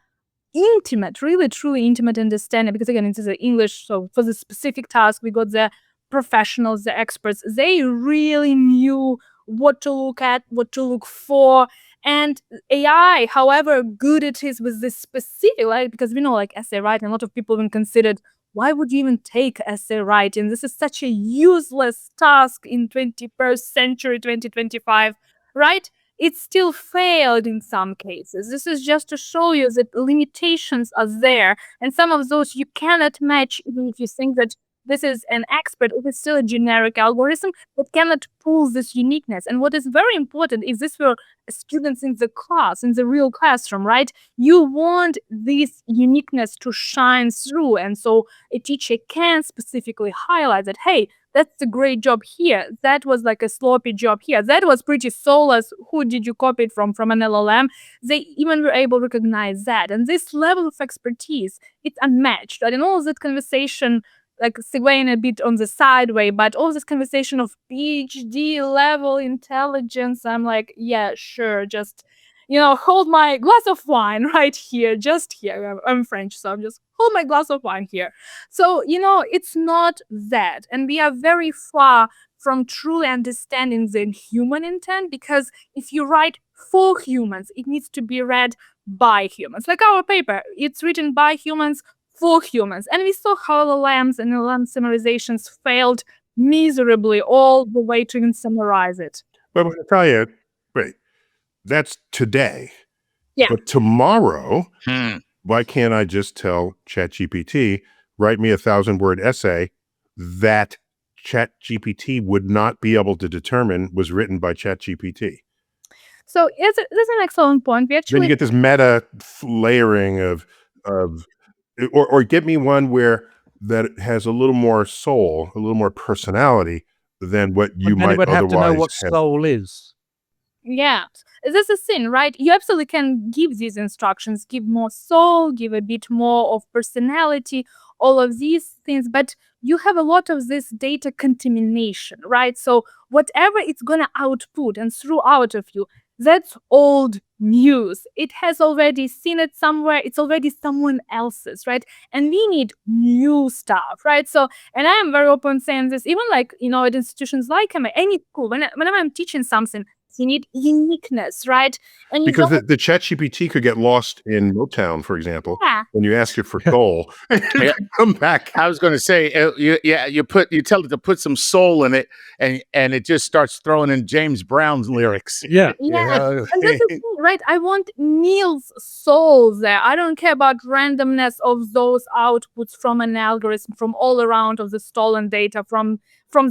intimate, really truly intimate understanding, because again, it is English, so for the specific task, we got the professionals, the experts, they really knew what to look at, what to look for. And AI, however good it is with this specific, like, because we know like essay writing, a lot of people even considered, why would you even take essay writing? This is such a useless task in 21st century, 2025, right? It still failed in some cases. This is just to show you that limitations are there. And some of those you cannot match even if you think that this is an expert, if it's still a generic algorithm that cannot pull this uniqueness. And what is very important is this for students in the class, in the real classroom, right? You want this uniqueness to shine through. And so a teacher can specifically highlight that, hey, that's a great job here. That was like a sloppy job here. That was pretty soulless. Who did you copy it from? From an LLM? They even were able to recognize that. And this level of expertise, it's unmatched. Right? And all of that conversation, like segueing a bit on the side way, but all this conversation of PhD level intelligence, I'm like, yeah, sure, just, hold my glass of wine right here, just here. I'm French, so I'm just hold my glass of wine here. So, it's not that. And we are very far from truly understanding the human intent, because if you write for humans, it needs to be read by humans. Like our paper, it's written by humans for humans. And we saw how LLMs and LLM summarizations failed miserably all the way to even summarize it. But Nataliya, wait, that's today. Yeah. But tomorrow, why can't I just tell ChatGPT, write me a 1,000-word essay that ChatGPT would not be able to determine was written by ChatGPT? So that's an excellent point. We actually Then you get this meta layering of or get me one where that has a little more soul, a little more personality than what you But then might it would have to know otherwise what have. soul is. Yeah, that's the thing, right? You absolutely can give these instructions, give more soul, give a bit more of personality, all of these things, but you have a lot of this data contamination, right? So whatever it's gonna output and throw out of you, that's old news. It has already seen it somewhere, it's already someone else's, right? And we need new stuff, right? So, and I am very open saying this, even like, at institutions like any school, whenever I'm teaching something, you need uniqueness, right? And you Because don't, the ChatGPT could get lost in Motown, for example, yeah, when you ask it for soul, and it Yeah. could come back. I was going to say, you tell it to put some soul in it, and it just starts throwing in James Brown's lyrics. Yeah. yeah. And that's the thing, right? I want Neil's soul there. I don't care about randomness of those outputs from an algorithm, from all around of the stolen data from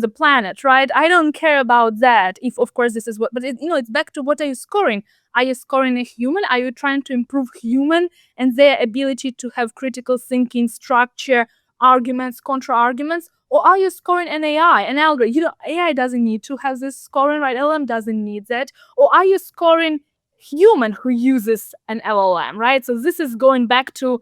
the planet, right? I don't care about that. If of course this is what, but it's back to what are you scoring? Are you scoring a human? Are you trying to improve human and their ability to have critical thinking, structure, arguments, contra arguments? Or are you scoring an AI, an algorithm? AI doesn't need to have this scoring, right? LLM doesn't need that. Or are you scoring human who uses an LLM, right? So this is going back to,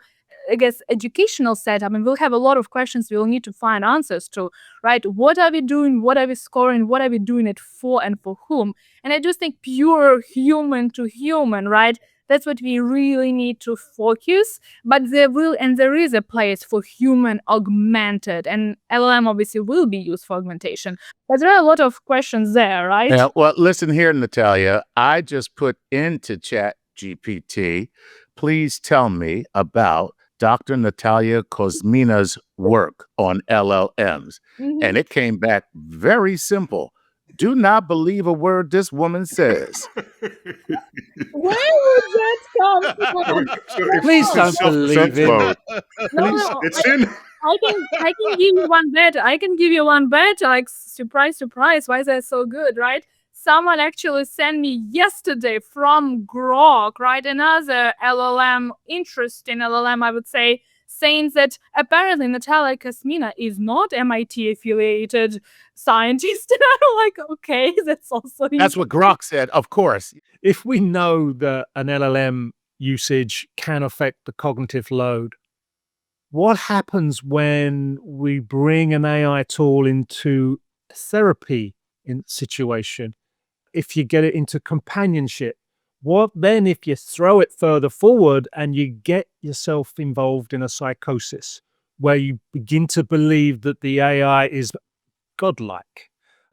I guess, educational setup, and we'll have a lot of questions we'll need to find answers to, right? What are we doing? What are we scoring? What are we doing it for and for whom? And I just think pure human to human, right? That's what we really need to focus. But there is a place for human augmented, and LLM obviously will be used for augmentation. But there are a lot of questions there, right? Yeah, well, listen here, Nataliya. I just put into ChatGPT, please tell me about Dr. Nataliya Kosmyna's work on LLMs. Mhm. And it came back very simple. Do not believe a word this woman says. Where would that come from? Please No, don't believe it. no, It's in. I can give you one better. I can give you one better. Like, surprise, surprise. Why is that so good, right? Someone actually sent me yesterday from Grok, right? Another LLM, interesting LLM, I would say, saying that apparently Nataliya Kosmyna is not MIT affiliated scientist. And I'm like, okay, that's also That's what Grok said, of course. If we know that an LLM usage can affect the cognitive load, what happens when we bring an AI tool into a therapy in situation? If you get it into companionship, what then if you throw it further forward and you get yourself involved in a psychosis where you begin to believe that the AI is godlike?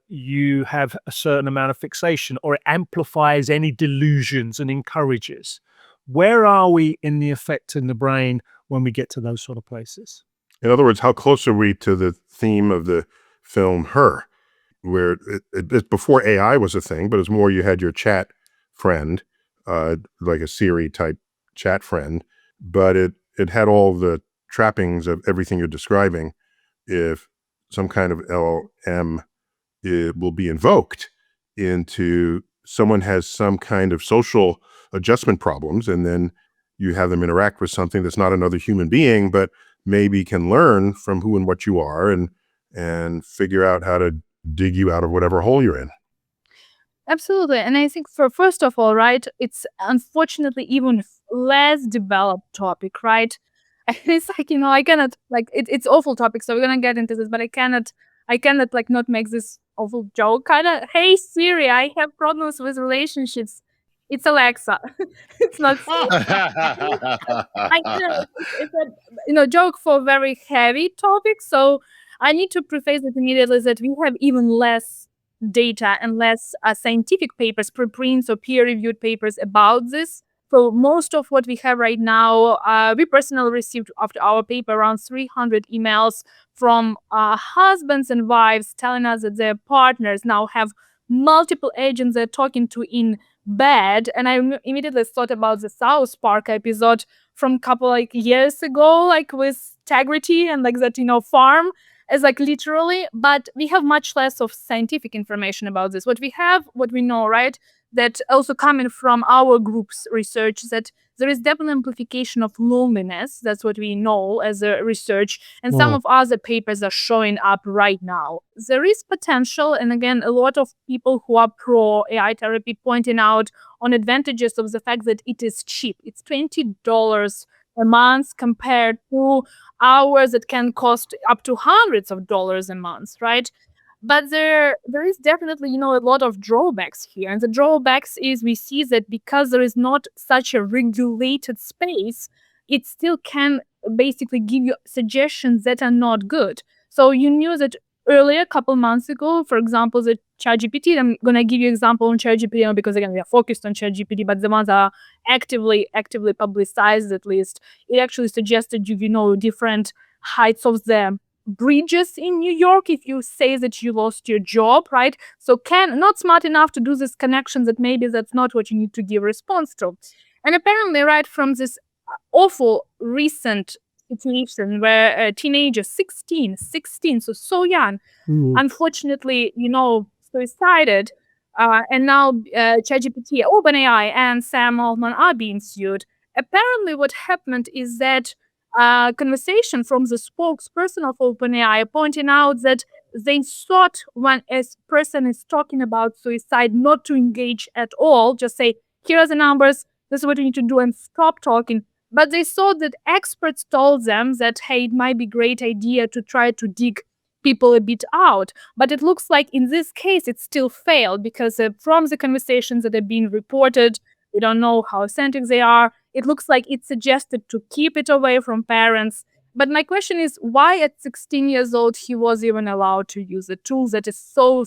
You have a certain amount of fixation, or it amplifies any delusions and encourages. Where are we in the effect in the brain when we get to those sort of places? In other words, how close are we to the theme of the film Her, where it's before AI was a thing, but it's more you had your chat friend, like a Siri type chat friend, but it had all the trappings of everything you're describing. If some kind of LLM it will be invoked into someone has some kind of social adjustment problems, and then you have them interact with something that's not another human being, but maybe can learn from who and what you are and figure out how to dig you out of whatever hole you're in. Absolutely. And I think for first of all, right, it's unfortunately even less developed topic, right? And it's like, I cannot like it's awful topic, so we're gonna get into this, but I cannot like not make this awful joke kind of, hey Siri, I have problems with relationships. It's Alexa. It's not I know it's a joke for very heavy topic. So I need to preface it immediately that we have even less data and less scientific papers, preprints or peer-reviewed papers about this. So most of what we have right now, we personally received after our paper around 300 emails from husbands and wives telling us that their partners now have multiple agents they're talking to in bed. And I immediately thought about the South Park episode from a couple like years ago, like with Integrity and like that, farm as like literally, but we have much less of scientific information about this. What we have, what we know, right, that also coming from our group's research, that there is definitely amplification of loneliness. That's what we know as a research. And some of other papers are showing up right now. There is potential. And again, a lot of people who are pro AI therapy pointing out on advantages of the fact that it is cheap. It's $20 a month compared to hours that can cost up to hundreds of dollars a month, right? But there is definitely, a lot of drawbacks here. And the drawbacks is we see that because there is not such a regulated space, it still can basically give you suggestions that are not good. So you knew that earlier, a couple months ago, for example, the ChatGPT, I'm going to give you an example on ChatGPT because, again, we are focused on ChatGPT, but the ones that are actively publicized, at least, it actually suggested you, different heights of the bridges in New York if you say that you lost your job, right? So not smart enough to do this connection that maybe that's not what you need to give response to. And apparently, right from this awful recent situation where a teenager, 16, so young, unfortunately, suicided, and now ChatGPT, OpenAI, and Sam Altman are being sued. Apparently, what happened is that conversation from the spokesperson of OpenAI pointing out that they thought when a person is talking about suicide not to engage at all, just say, here are the numbers, this is what you need to do, and stop talking. But they thought that experts told them that, hey, it might be a great idea to try to dig people a bit out. But it looks like in this case, it still failed because from the conversations that have been reported, we don't know how authentic they are. It looks like it suggested to keep it away from parents. But my question is, why at 16 years old he was even allowed to use a tool that is so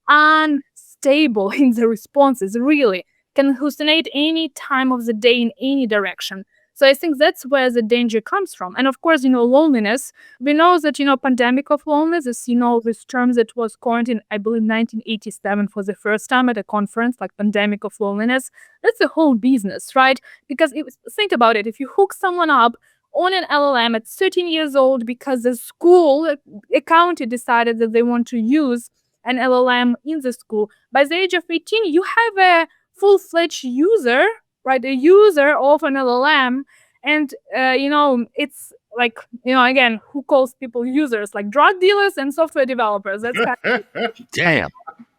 unstable in the responses, really can hallucinate any time of the day in any direction. So I think that's where the danger comes from. And of course, loneliness. We know that, pandemic of loneliness is, this term that was coined in, I believe, 1987 for the first time at a conference, like pandemic of loneliness. That's a whole business, right? Because think about it. If you hook someone up on an LLM at 13 years old because the school, a county decided that they want to use an LLM in the school, by the age of 18, you have a full-fledged user, right? A user of an LLM. And, it's like, again, who calls people users? Like drug dealers and software developers. That's kind of Damn.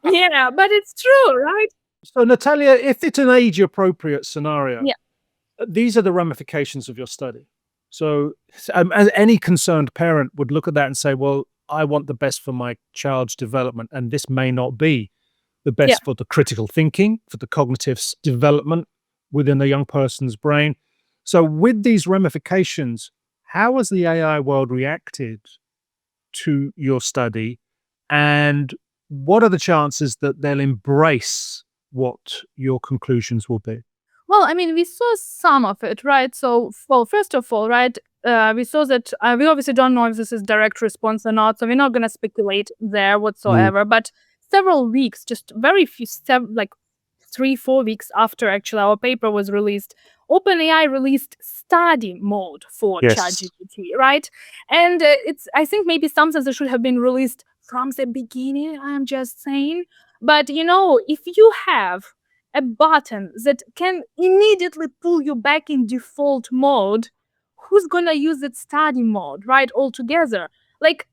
Yeah, but it's true, right? So, Nataliya, if it's an age-appropriate scenario, Yeah. these are the ramifications of your study. So as any concerned parent would look at that and say, well, I want the best for my child's development, and this may not be the best Yeah. for the critical thinking, for the cognitive development within a young person's brain. So with these ramifications, how has the AI world reacted to your study, and what are the chances that they'll embrace what your conclusions will be? Well, I mean, we saw some of it, right? So, well, first of all, right, we saw that we obviously don't know if this is direct response or not, so we're not going to speculate there whatsoever. But several weeks, just very few, like 3-4 weeks after actually our paper was released, OpenAI released study mode for Yes. ChatGPT, right? And I think maybe sometimes it should have been released from the beginning. I'm just saying, but if you have a button that can immediately pull you back in default mode, who's gonna use that study mode, right? Altogether, like,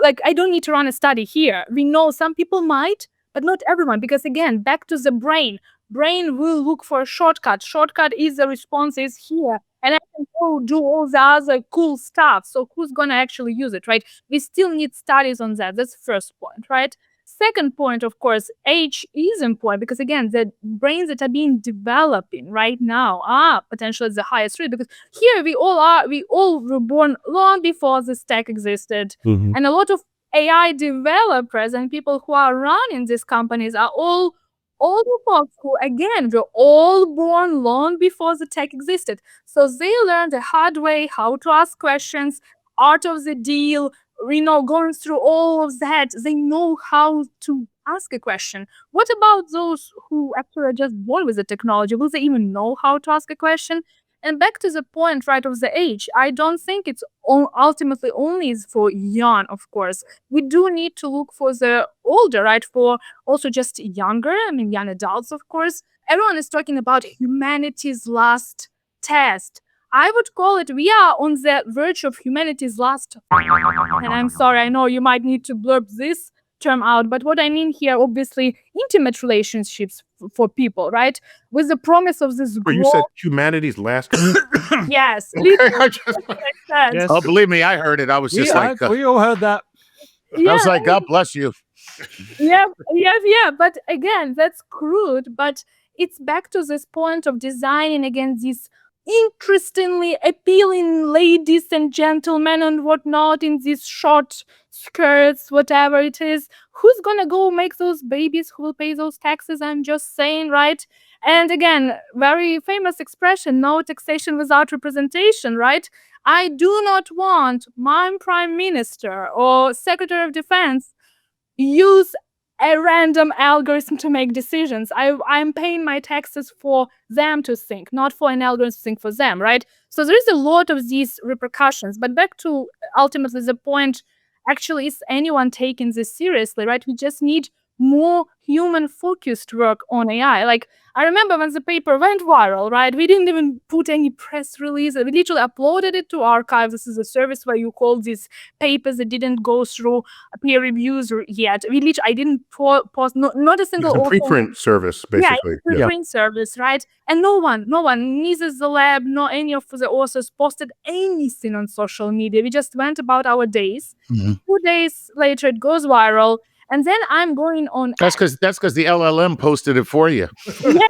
like, I don't need to run a study here. We know some people might, but not everyone, because again, back to the brain. Brain will look for a shortcut. Shortcut is the response is here, and I can go do all the other cool stuff. So who's gonna actually use it, right? We still need studies on that. That's first point, right? Second point, of course, age is important because again, the brains that are being developing right now are potentially at the highest rate because here we all were born long before this tech existed. And a lot of AI developers and people who are running these companies are all older folks who, again, were all born long before the tech existed. So they learned the hard way how to ask questions, art of the deal, going through all of that. They know how to ask a question. What about those who actually are just born with the technology? Will they even know how to ask a question? And back to the point, right, of the age, I don't think it's ultimately only is for young, of course. We do need to look for the older, right, for also just younger, I mean, young adults, of course. Everyone is talking about humanity's last test. I would call it, we are on the verge of humanity's last. And I'm sorry, I know you might need to blurb this term out, but what I mean here, obviously, intimate relationships for people, right? With the promise of this Wait, you growth. said humanity's last. Yes. Okay, I just- Yes. Oh, believe me, I heard it. I was just like, we all heard that. I was like, God bless you. Yeah. But again, that's crude. But it's back to this point of designing again these interestingly appealing ladies and gentlemen and whatnot in these short skirts, whatever it is. Who's gonna go make those babies? Who will pay those taxes? I'm just saying, right? And again, very famous expression: no taxation without representation, right? I do not want my prime minister or secretary of defense use a random algorithm to make decisions. I'm paying my taxes for them to think, not for an algorithm to think for them, right? So there is a lot of these repercussions. But back to ultimately the point, actually, is anyone taking this seriously, right? We just need more human-focused work on AI. Like, I remember when the paper went viral, right? We didn't even put any press release. We literally uploaded it to archive. This is a service where you call these papers that didn't go through peer reviews yet. I didn't post not a single It's a author. preprint service, basically. Yeah, it's a preprint service, right? And no one, neither the lab nor any of the authors posted anything on social media. We just went about our days. 2 days later, it goes viral. And then I'm going on. That's because the LLM posted it for you. Yeah,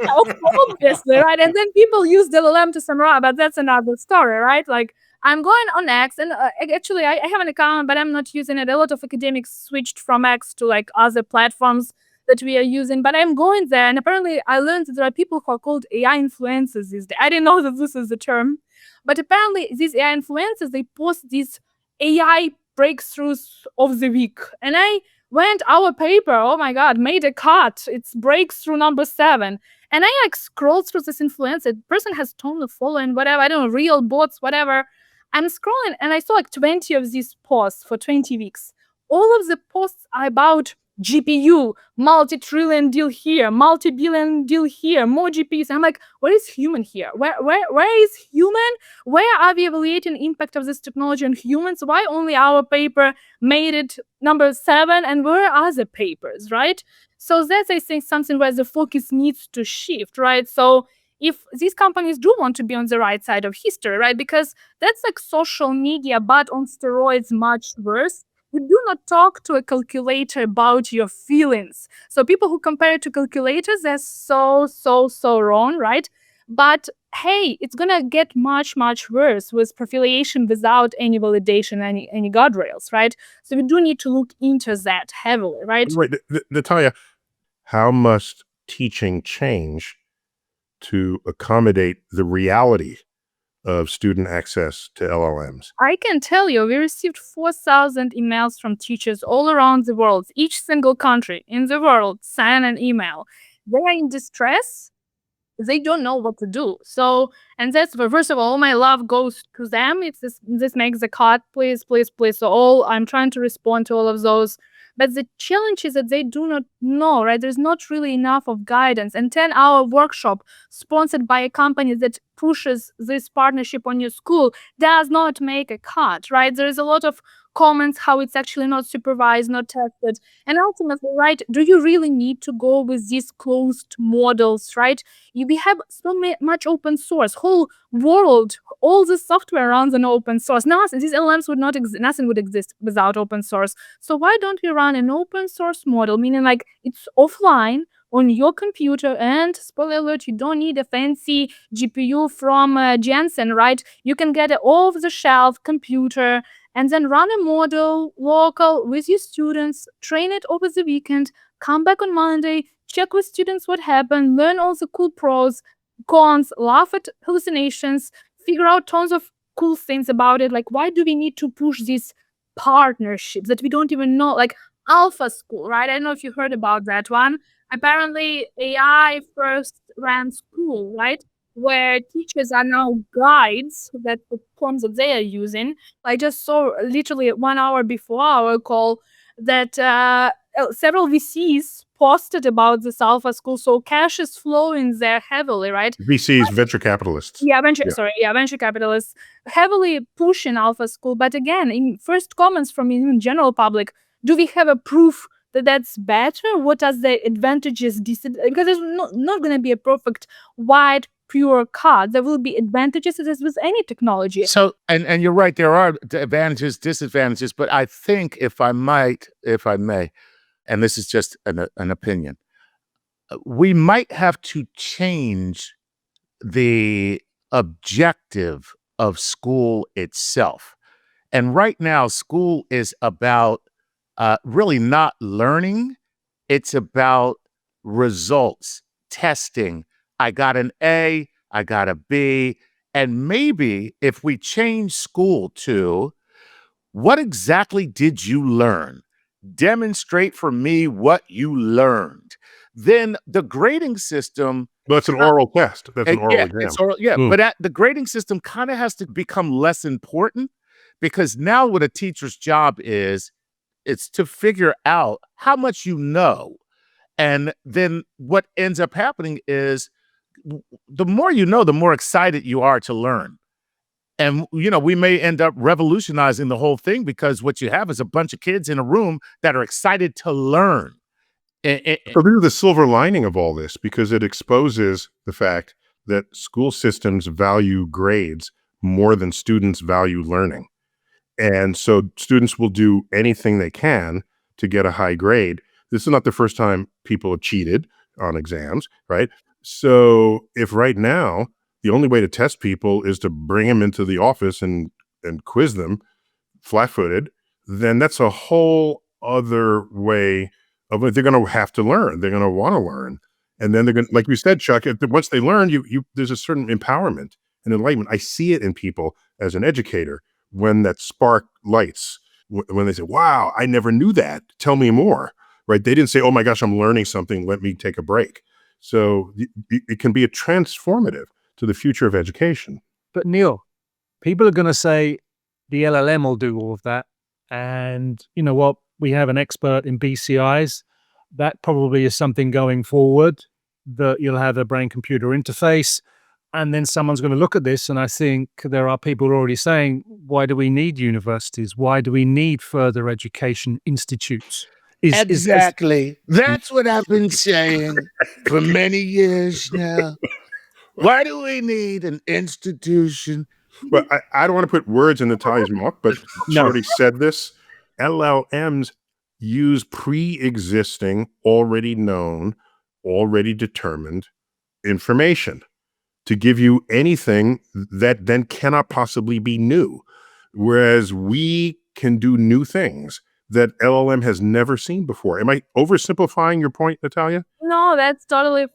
obviously, right? And then people use the LLM to summarize, but that's another story, right? Like, I'm going on X, and actually, I have an account, but I'm not using it. A lot of academics switched from X to like other platforms that we are using, but I'm going there, and apparently, I learned that there are people who are called AI influencers these days. I didn't know that this is the term, but apparently, these AI influencers, they post these AI breakthroughs of the week, and I went our paper, oh my god, made a cut. It's breakthrough number 7. And I like scrolled through this influencer. The person has tons of following, whatever, I don't know, real bots, whatever. I'm scrolling and I saw like 20 of these posts for 20 weeks. All of the posts are about GPU, multi-trillion deal here, multi-billion deal here, more GPUs. I'm like, what is human here? Where is human? Where are we evaluating impact of this technology on humans? Why only our paper made it number 7 and where are other papers, right? So that's, I think, something where the focus needs to shift, right? So if these companies do want to be on the right side of history, right? Because that's like social media, but on steroids, much worse. You do not talk to a calculator about your feelings. So people who compare it to calculators, they're so wrong, right? But hey, it's gonna get much worse with profiliation without any validation, any guardrails, right? So we do need to look into that heavily, right? Right, Natalia, how must teaching change to accommodate the reality of student access to LLMs? I can tell you, we received 4,000 emails from teachers all around the world. Each single country in the world sent an email. They are in distress. They don't know what to do. So, and that's first of all, my love goes to them. It's this makes the cut, please. So I'm trying to respond to all of those. But the challenge is that they do not know, right? There's not really enough of guidance. And 10-hour workshop sponsored by a company that pushes this partnership on your school does not make a cut, right? There is a lot of comments how it's actually not supervised, not tested. And ultimately, right, do you really need to go with these closed models, right? We have so much open source, whole world, all the software runs on open source. Nothing, these LLMs would not exist, nothing would exist without open source. So why don't we run an open source model, meaning like it's offline on your computer, and spoiler alert, you don't need a fancy GPU from Jensen, right? You can get an off-the-shelf computer and then run a model local with your students, train it over the weekend, come back on Monday, check with students what happened, learn all the cool pros, cons, laugh at hallucinations, figure out tons of cool things about it. Like, why do we need to push these partnerships that we don't even know? Like Alpha School, right? I don't know if you heard about that one. Apparently, AI first ran school, right? Where teachers are now guides, that the forms that they are using. I just saw literally 1 hour before our call that several VCs posted about this Alpha School. So cash is flowing there heavily, right? VCs, venture capitalists. Yeah, venture capitalists heavily pushing Alpha School. But again, in first comments from even general public, do we have a proof that that's better? What are the advantages? Because there's not going to be a perfect white pure card. There will be advantages as with any technology. So, and you're right, there are advantages, disadvantages, but I think if I may, and this is just an opinion, we might have to change the objective of school itself. And right now, school is about really not learning. It's about results, testing. I got an A, I got a B. And maybe if we change school to, what exactly did you learn? Demonstrate for me what you learned. Then the grading system. Well, it's an oral test. That's an oral exam. It's oral, but the grading system kind of has to become less important, because now what a teacher's job is, it's to figure out how much you know. And then what ends up happening is the more you know, the more excited you are to learn. And, we may end up revolutionizing the whole thing, because what you have is a bunch of kids in a room that are excited to learn. So this is the silver lining of all this, because it exposes the fact that school systems value grades more than students value learning. And so students will do anything they can to get a high grade. This is not the first time people have cheated on exams, right? So if right now the only way to test people is to bring them into the office and quiz them flat-footed, then that's a whole other way of what they're going to have to learn. They're going to want to learn. And then they're going to, like we said, Chuck, once they learn, there's a certain empowerment and enlightenment. I see it in people as an educator when that spark lights, when they say, wow, I never knew that. Tell me more, right? They didn't say, oh my gosh, I'm learning something. Let me take a break. So it can be a transformative to the future of education. But Neil, people are going to say the LLM will do all of that. And you know what? We have an expert in BCIs. That probably is something going forward, that you'll have a brain-computer interface. And then someone's going to look at this, and I think there are people already saying, why do we need universities? Why do we need further education institutes? Exactly. That's what I've been saying for many years now. Why do we need an institution? But I don't want to put words in Nataliya's mouth, but she No. already said this. LLMs use pre-existing, already known, already determined information to give you anything that then cannot possibly be new. Whereas we can do new things that LLM has never seen before. Am I oversimplifying your point, Nataliya? No, that's totally,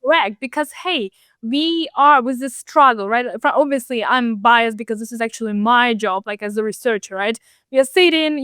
correct. Because hey, we are with this struggle, right? Obviously, I'm biased because this is actually my job, like as a researcher, right? We are sitting,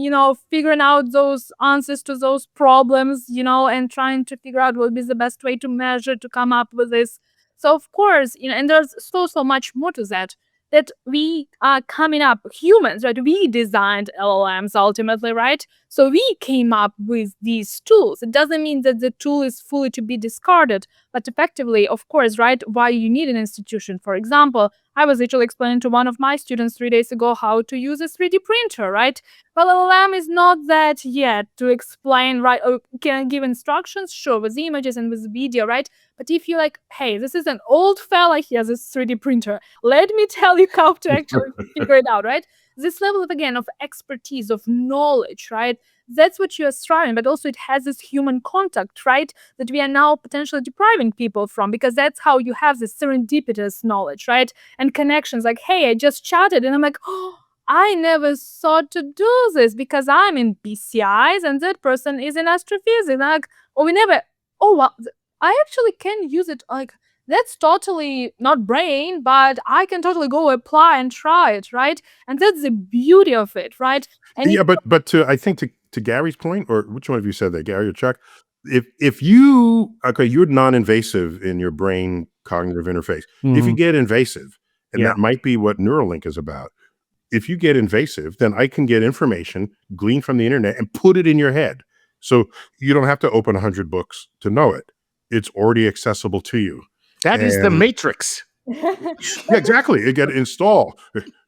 figuring out those answers to those problems, and trying to figure out what is the best way to measure to come up with this. So of course, and there's so much more to that. That we are coming up, humans, right? We designed LLMs ultimately, right? So we came up with these tools. It doesn't mean that the tool is fully to be discarded, but effectively, of course, right? Why you need an institution. For example, I was literally explaining to one of my students 3 days ago how to use a 3D printer, right? Well, LLM is not that yet to explain, right? Or can give instructions, sure, with images and with video, right? But if you're like, hey, this is an old fella, he has a 3D printer. Let me tell you how to actually figure it out, right? This level of, again, of expertise, of knowledge, right? That's what you're striving, but also it has this human contact, right? That we are now potentially depriving people from, because that's how you have this serendipitous knowledge, right? And connections like, hey, I just chatted and I'm like, oh, I never thought to do this because I'm in BCIs and that person is in astrophysics. Like, or we never, oh, well, I actually can use it. Like, that's totally not brain, but I can totally go apply and try it, right? And that's the beauty of it, right? And Yeah, but I think to Gary's point, or which one of you said that, Gary or Chuck? If you you're non-invasive in your brain cognitive interface. If you Mhm. get invasive, and Yeah. that might be what Neuralink is about. If you get invasive, then I can get information gleaned from the internet and put it in your head. So you don't have to open 100 books to know it. It's already accessible to you. That is the And Matrix. yeah, exactly. It get installed.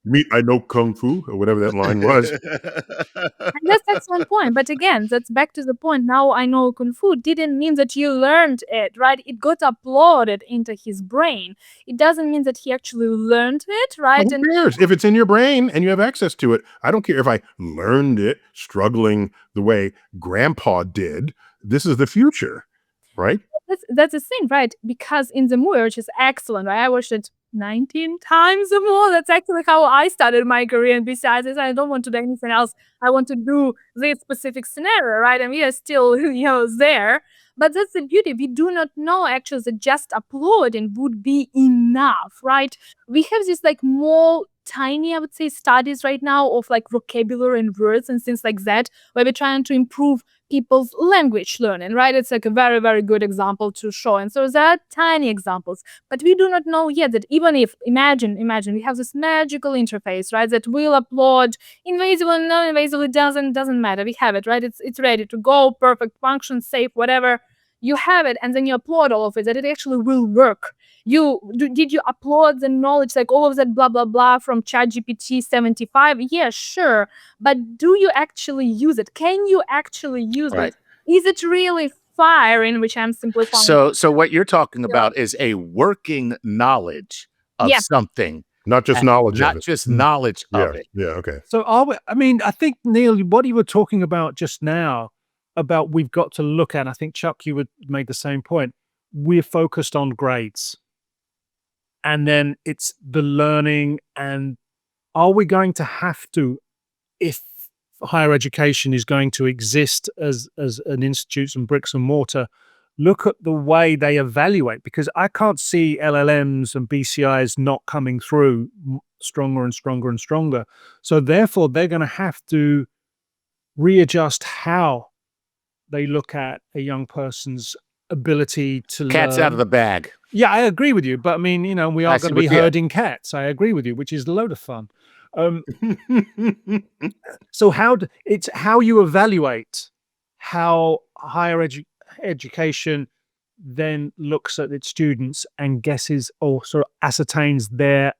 Me, I know kung fu, or whatever that line was. And that's excellent point. But again, that's back to the point. Now I know Kung Fu didn't mean that you learned it, right? It got uploaded into his brain. It doesn't mean that he actually learned it, right? Who And cares? If it's in your brain and you have access to it, I don't care if I learned it struggling the way grandpa did. This is the future, right? that's the thing, right? Because in the movie, which is excellent, right? I watched it 19 times or more. That's actually how I started my career. And besides this, I don't want to do anything else. I want to do this specific scenario, right? And we are still, there. But that's the beauty. We do not know actually that just uploading would be enough, right? We have this like more tiny, I would say, studies right now of like vocabulary and words and things like that, where we're trying to improve people's language learning, right? It's like a very, very good example to show. And so there are tiny examples, but we do not know yet that even if, imagine, we have this magical interface, right? That will upload invasive and non-invasive, it doesn't matter. We have it, right? It's ready to go, perfect function, safe, whatever. You have it, and then you upload all of it, that it actually will work. Did you upload the knowledge, like all of that blah blah blah from ChatGPT 75? Yeah, sure. But do you actually use it? Can you actually use Right. it? Is it really firing, which I'm simplifying? So what you're talking about is a working knowledge of Yeah. something, Not just knowledge of not it. just knowledge Yeah. of it. Yeah. Okay. So I think, Neil, what you were talking about just now, about we've got to look at, I think, Chuck, you made the same point. We're focused on grades. And then it's the learning, and are we going to have to, if higher education is going to exist as an institute and bricks and mortar, look at the way they evaluate? Because I can't see LLMs and BCIs not coming through stronger and stronger and stronger. So therefore, they're going to have to readjust how they look at a young person's ability to Cat's learn. out of the bag. Yeah, I agree with you. But I mean, we I are see going to be what- yeah. herding cats. I agree with you, which is a load of fun. So it's how you evaluate how higher education then looks at its students and guesses or sort of ascertains their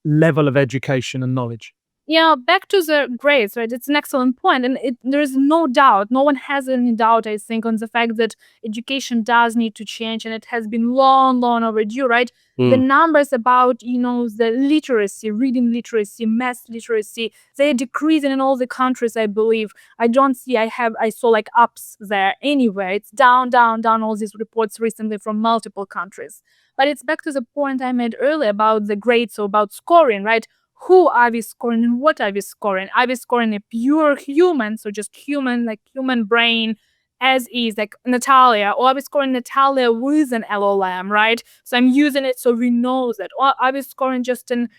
level of education and knowledge. Yeah, back to the grades, right? It's an excellent point, and there's no doubt, no one has any doubt, I think, on the fact that education does need to change, and it has been long, long overdue, right? The numbers about, the literacy, reading literacy, math literacy, they're decreasing in all the countries, I believe. I saw like ups there anywhere. It's down, down, down, all these reports recently from multiple countries. But it's back to the point I made earlier about the grades, so about scoring, right? Who are we scoring and what are we scoring? Are we scoring a pure human, so just human, like human brain as is, like Natalia, or are we scoring Natalia with an LLM, right? So I'm using it so we know that. Or are we scoring just an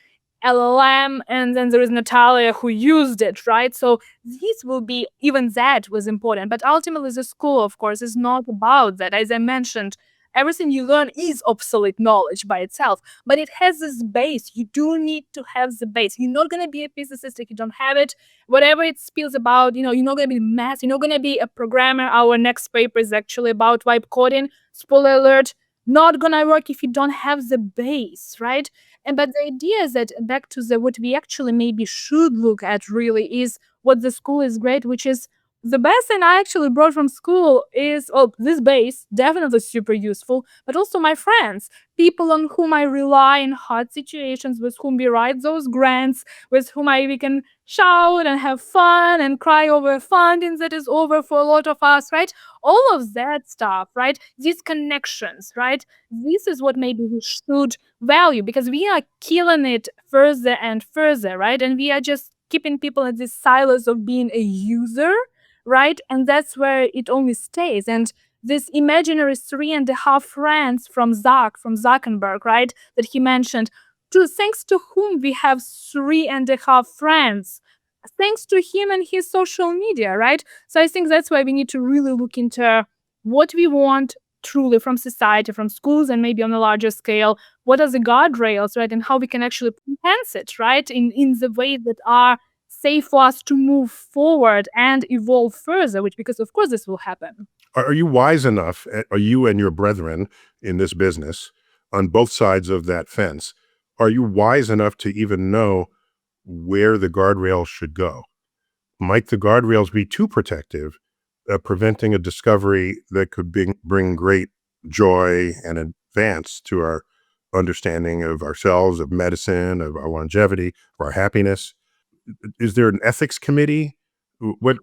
LLM and then there is Natalia who used it, right? So this will be, even that was important. But ultimately, the school, of course, is not about that. As I mentioned, everything you learn is obsolete knowledge by itself, but it has this base. You do need to have the base. You're not going to be a physicist if you don't have it. Whatever it spills about, you're not going to be math. You're not going to be a programmer. Our next paper is actually about vibe coding. Spoiler alert, not going to work if you don't have the base, right? But the idea is that back to what we actually maybe should look at really is what the school is great, which is the best thing I actually brought from school is, this base, definitely super useful, but also my friends, people on whom I rely in hard situations, with whom we write those grants, with whom we can shout and have fun and cry over funding that is over for a lot of us, right? All of that stuff, right? These connections, right? This is what maybe we should value, because we are killing it further and further, right? And we are just keeping people in these silos of being a user, right? And that's where it only stays. And this imaginary 3.5 friends from Zuckerberg, right, that he mentioned, thanks to whom we have 3.5 friends, thanks to him and his social media, right? So I think that's why we need to really look into what we want truly from society, from schools, and maybe on a larger scale, what are the guardrails, right? And how we can actually enhance it, right? In the way that are safe for us to move forward and evolve further, which, because of course this will happen. Are you wise enough, are you and your brethren in this business on both sides of that fence, are you wise enough to even know where the guardrails should go? Might the guardrails be too protective, preventing a discovery that could bring great joy and advance to our understanding of ourselves, of medicine, of our longevity, of our happiness? Is there an ethics committee? What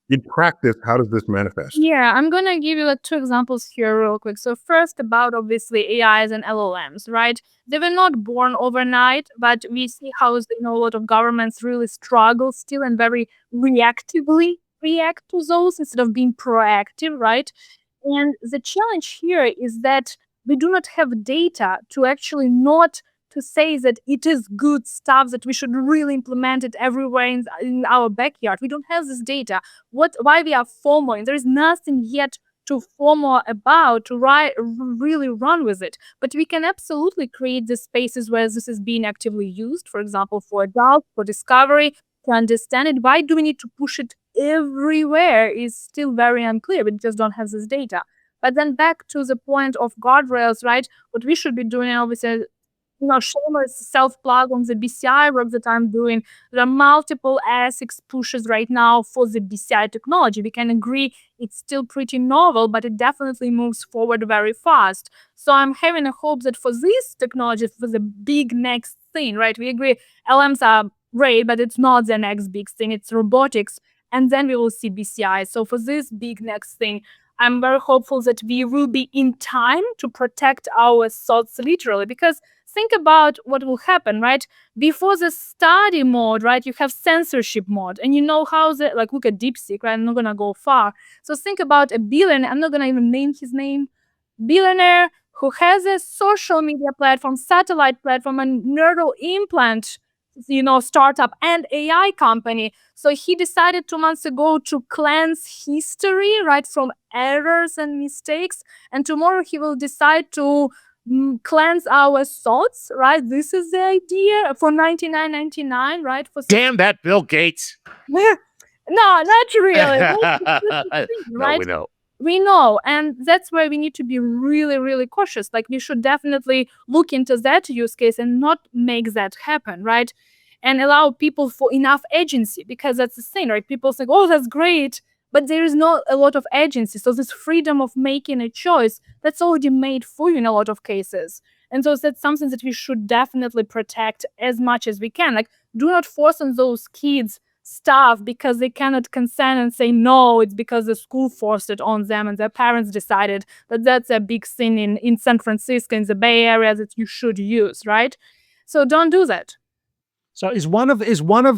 in practice, how does this manifest? Yeah, I'm gonna give you like 2 examples here real quick. So first, about obviously AIs and LLMs, right? They were not born overnight, but we see how a lot of governments really struggle still and very reactively react to those instead of being proactive, right? And the challenge here is that we do not have data to actually not to say that it is good stuff that we should really implement it everywhere in our backyard. We don't have this data. Why we are FOMOing? There is nothing yet to FOMO about to really run with it. But we can absolutely create the spaces where this is being actively used, for example, for adults, for discovery, to understand it. Why do we need to push it everywhere is still very unclear. We just don't have this data. But then back to the point of guardrails, right? What we should be doing, obviously, shameless self-plug on the BCI work that I'm doing. There are multiple ethics pushes right now for the BCI technology. We can agree it's still pretty novel, but it definitely moves forward very fast. So I'm having a hope that for this technology, for the big next thing, right? We agree LMs are great, but it's not the next big thing. It's robotics. And then we will see BCI. So for this big next thing, I'm very hopeful that we will be in time to protect our thoughts literally, because think about what will happen, right? Before the study mode, right, you have censorship mode, and you know how look at DeepSeek, right? I'm not gonna go far. So think about a billionaire, I'm not gonna even name his name, billionaire who has a social media platform, satellite platform, and neural implant, startup and AI company. So he decided 2 months ago to cleanse history, right, from errors and mistakes. And tomorrow he will decide to cleanse our thoughts, right? This is the idea for $99.99, right? Damn that Bill Gates. No, not really. No, we know. We know, and that's where we need to be really, really cautious. Like, we should definitely look into that use case and not make that happen, right? and allow people for enough agency, because that's the thing, right? People think, oh, that's great, but there is not a lot of agency. So this freedom of making a choice, that's already made for you in a lot of cases. And so that's something that we should definitely protect as much as we can. Like, do not force on those kids stuff because they cannot consent and say no, it's because the school forced it on them and their parents decided that that's a big thing in San Francisco, in the Bay Area, that you should use, right? So don't do that. So is one of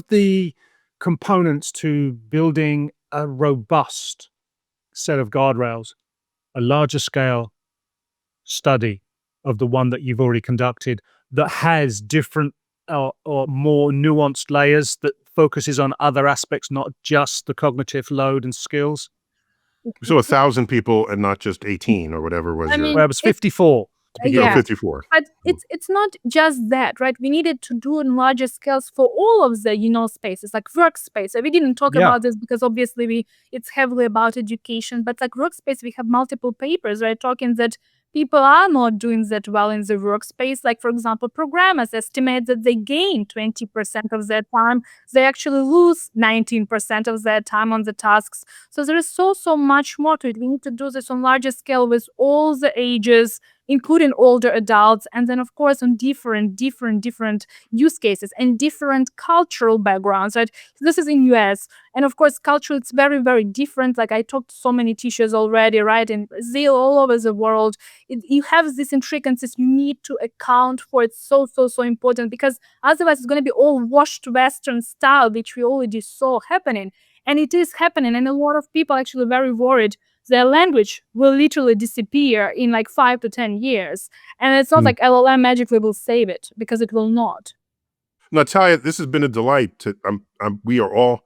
the components to building a robust set of guardrails a larger scale study of the one that you've already conducted that has different or more nuanced layers that focuses on other aspects, not just the cognitive load and skills? So 1,000 people and not just 18 or whatever was I your... mean, Well, it was 54. yeah. 54. But it's not just that, right? We needed to do in larger scales for all of the, spaces, like workspace. We didn't talk Yeah. about this because obviously it's heavily about education, but like workspace, we have multiple papers, right? Talking that people are not doing that well in the workspace. Like, for example, programmers estimate that they gain 20% of their time. They actually lose 19% of their time on the tasks. So there is so much more to it. We need to do this on larger scale with all the ages, including older adults, and then of course on different use cases and different cultural backgrounds, right? So this is in US, and of course culture, it's very, very different. Like, I talked to so many teachers already, right? In Brazil, all over the world, you have these intricacies you need to account for. It's so important, because otherwise it's going to be all washed Western style, which we already saw happening. And it is happening, and a lot of people actually very worried their language will literally disappear in like 5 to 10 years. And it's not like LLM magically will save it, because it will not. Nataliya, this has been a delight. We are all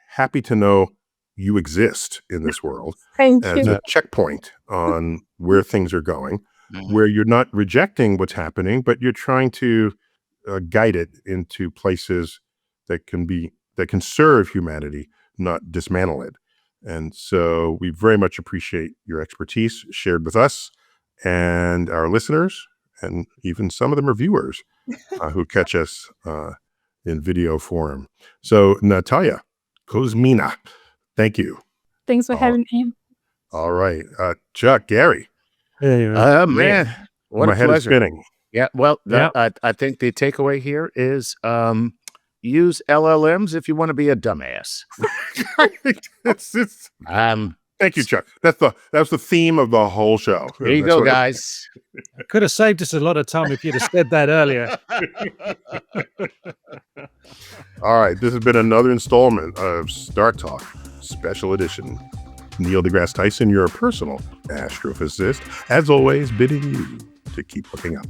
happy to know you exist in this world Thank as you. a checkpoint on where things are going, where you're not rejecting what's happening, but you're trying to guide it into places that can serve humanity, not dismantle it. And so we very much appreciate your expertise shared with us and our listeners, and even some of them are viewers who catch us in video form. So Nataliya Kosmyna, thank you. Thanks for having me. All right. Chuck, Gary. Man, what My a head is pleasure. spinning. Yeah, well, I think the takeaway here is use LLMs if you want to be a dumbass. Thank you, Chuck. That was the theme of the whole show. There you go, guys. Could have saved us a lot of time if you'd have said that earlier. All right. This has been another installment of StarTalk Special Edition. Neil deGrasse Tyson, your personal astrophysicist, as always, bidding you to keep looking up.